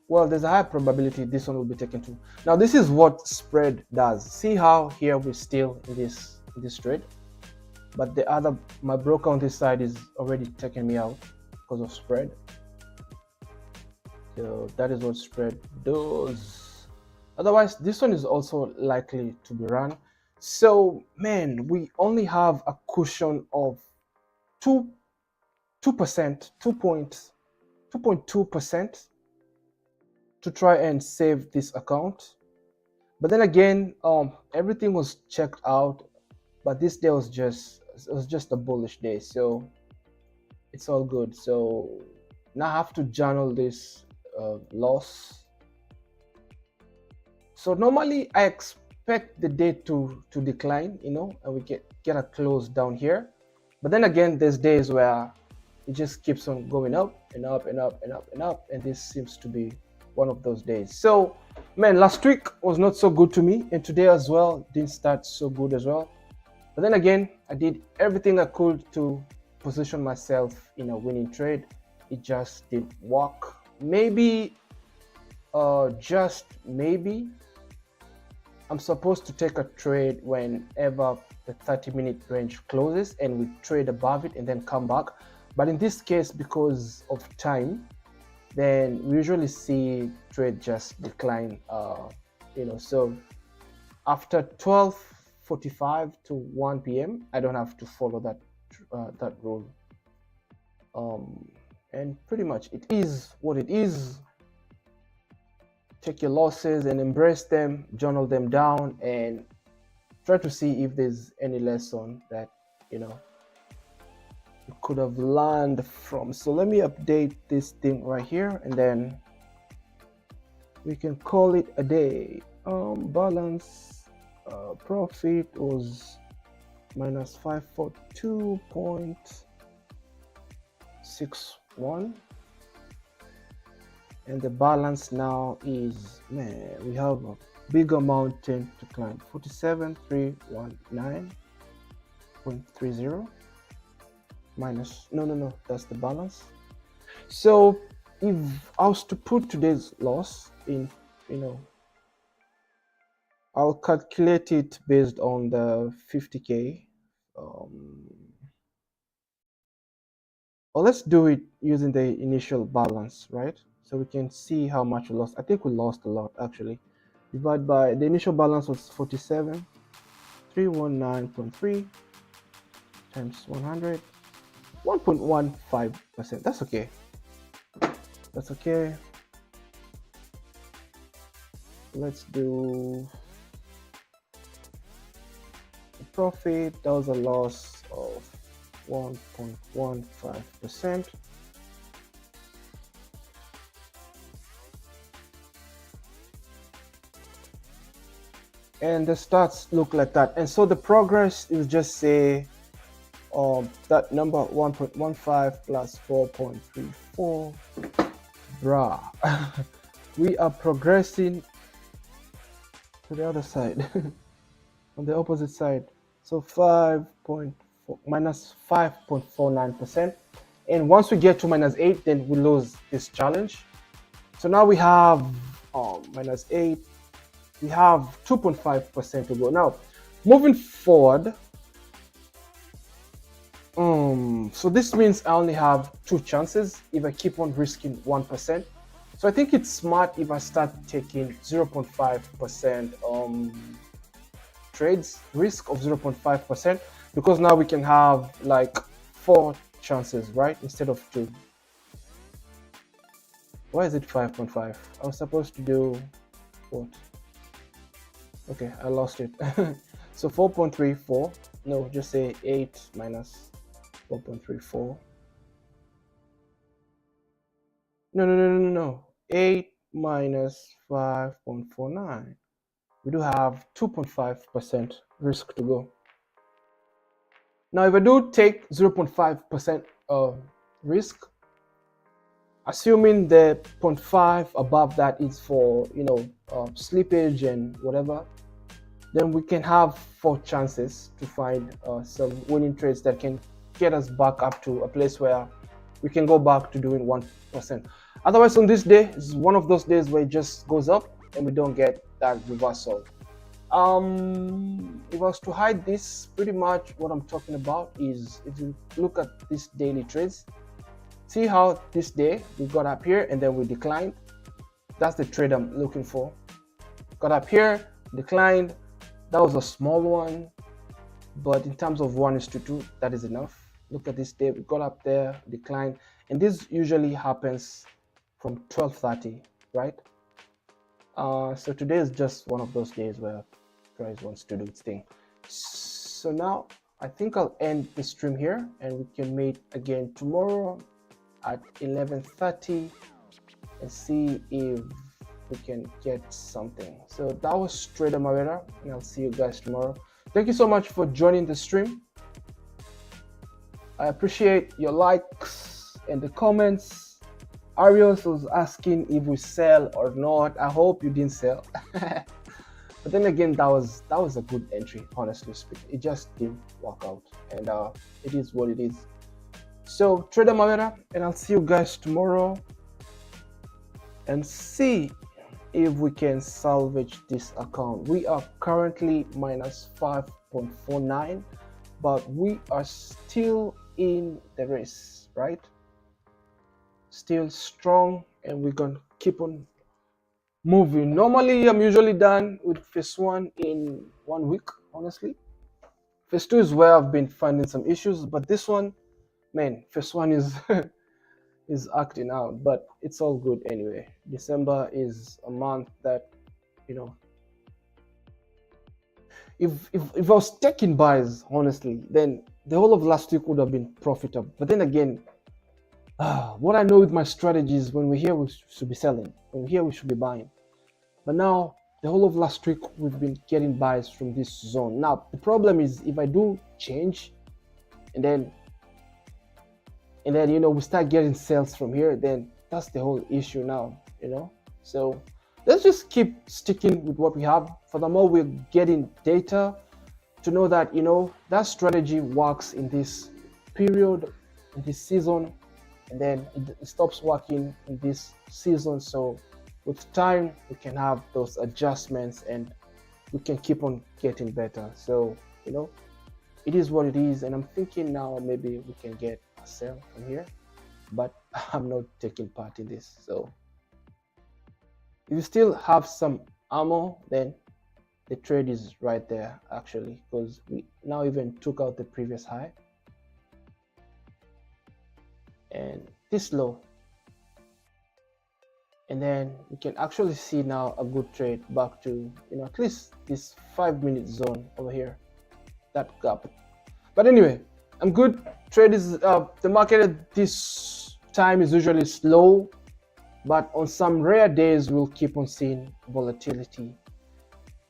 well, there's a high probability this one will be taken too. Now this is what spread does. See how here we're still in this trade, but my broker on this side is already taking me out because of spread. So that is what spread does. Otherwise, this one is also likely to be run. So man, we only have a cushion of 2%, 2.2% to try and save this account. But then again, everything was checked out, but this day was just a bullish day, so it's all good. So now I have to journal this loss. So normally I expect the day to decline, and we get a close down here. But then again, there's days where it just keeps on going up and up and up and up and up, and this seems to be one of those days. So man, last week was not so good to me, and today as well didn't start so good as well. But then again, I did everything I could to position myself in a winning trade. It just didn't work. Maybe just maybe I'm supposed to take a trade whenever the 30-minute range closes and we trade above it and then come back. But in this case, because of time, then we usually see trade just decline. So after 12:45 to 1 p.m., I don't have to follow that rule. and pretty much it is what it is. Take your losses and embrace them, journal them down, and try to see if there's any lesson that you could have learned from. So let me update this thing right here, and then we can call it a day. Balance profit was minus 542.61, and the balance now is, man, we have a bigger mountain to climb. 47,319.30 minus, no, that's the balance. So if I was to put today's loss in, I'll calculate it based on the 50K. Or let's do it using the initial balance, right? So we can see how much we lost. I think we lost a lot actually. Divide by the initial balance was 47,319.3 times 100, 1.15%. That's okay. That's okay. Let's do the profit. That was a loss of 1.15%. And the stats look like that. And so the progress is just say that number 1.15 plus 4.34. Bruh. We are progressing to the other side. On the opposite side. So 5.4 minus 5.49%. And once we get to minus 8, then we lose this challenge. So now we have minus 8. We have 2.5% to go. Now, moving forward, so this means I only have 2 chances if I keep on risking 1%. So I think it's smart if I start taking 0.5% trades, risk of 0.5%, because now we can have like 4 chances, right? Instead of 2. Why is it 5.5? I was supposed to do what? Okay, I lost it. So 4.34. No, just say 8 minus 4.34. No. 8 minus 5.49. We do have 2.5% risk to go. Now, if I do take 0.5% risk, assuming the 0.5 above that is for slippage and whatever, then we can have 4 chances to find some winning trades that can get us back up to a place where we can go back to doing 1%. Otherwise, on this day, it's one of those days where it just goes up and we don't get that reversal. If I was to hide this, pretty much what I'm talking about is, if you look at these daily trades, see how this day we got up here and then we declined. That's the trade I'm looking for. Got up here, declined. That was a small one, but in terms of 1:2, that is enough. Look at this day, we got up there, declined, and this usually happens from 12:30, right? So today is just one of those days where price wants to do its thing. So now I think I'll end the stream here, and we can meet again tomorrow at 11:30 and see if we can get something. So that was Trader Mawera, and I'll see you guys tomorrow. Thank you so much for joining the stream. I appreciate your likes and the comments. Arios was asking if we sell or not. I hope you didn't sell. But then again, that was a good entry, honestly speaking. It just didn't work out, and it is what it is. So Trader Mawera, and I'll see you guys tomorrow and see if we can salvage this account. We are currently minus 5.49, but we are still in the race, right? Still strong, and we're gonna keep on moving. Normally, I'm usually done with phase 1 in 1 week, honestly. Phase 2 is where I've been finding some issues, but this one, man, first one is is acting out, but it's all good anyway. December is a month that, you know, if I was taking buys honestly, then the whole of last week would have been profitable. But then again, what I know with my strategies, when we're here, we should be selling. When we're here, we should be buying. But now, the whole of last week, we've been getting buys from this zone. Now, the problem is if I do change, and then you know we start getting sales from here, then that's the whole issue now, you know. So let's just keep sticking with what we have. Furthermore, we're getting data to know that, you know, that strategy works in this period, in this season, and then it stops working in this season. So with time we can have those adjustments and we can keep on getting better. So, you know, it is what it is, and I'm thinking now maybe we can get a sell from here, but I'm not taking part in this. So if you still have some ammo, then the trade is right there actually, because we now even took out the previous high and this low, and then we can actually see now a good trade back to, you know, at least this 5-minute zone over here, that gap. But anyway, I'm good. Trade is the market at this time is usually slow, but on some rare days we'll keep on seeing volatility,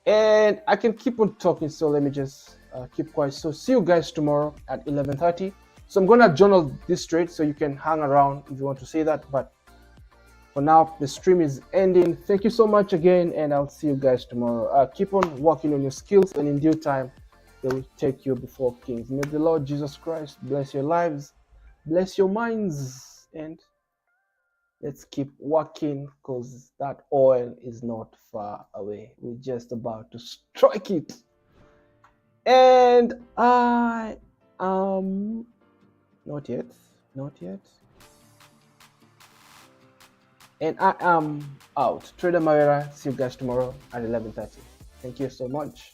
and I can keep on talking, so let me just keep quiet. So see you guys tomorrow at 11:30. So I'm gonna journal this trade so you can hang around if you want to see that, but for now the stream is ending. Thank you so much again, and I'll see you guys tomorrow. Keep on working on your skills, and in due time they will take you before kings. May the Lord Jesus Christ bless your lives, bless your minds, and let's keep working, because that oil is not far away. We're just about to strike it. And I am not yet. And I am out. Trader Mawera, see you guys tomorrow at 11:30. Thank you so much.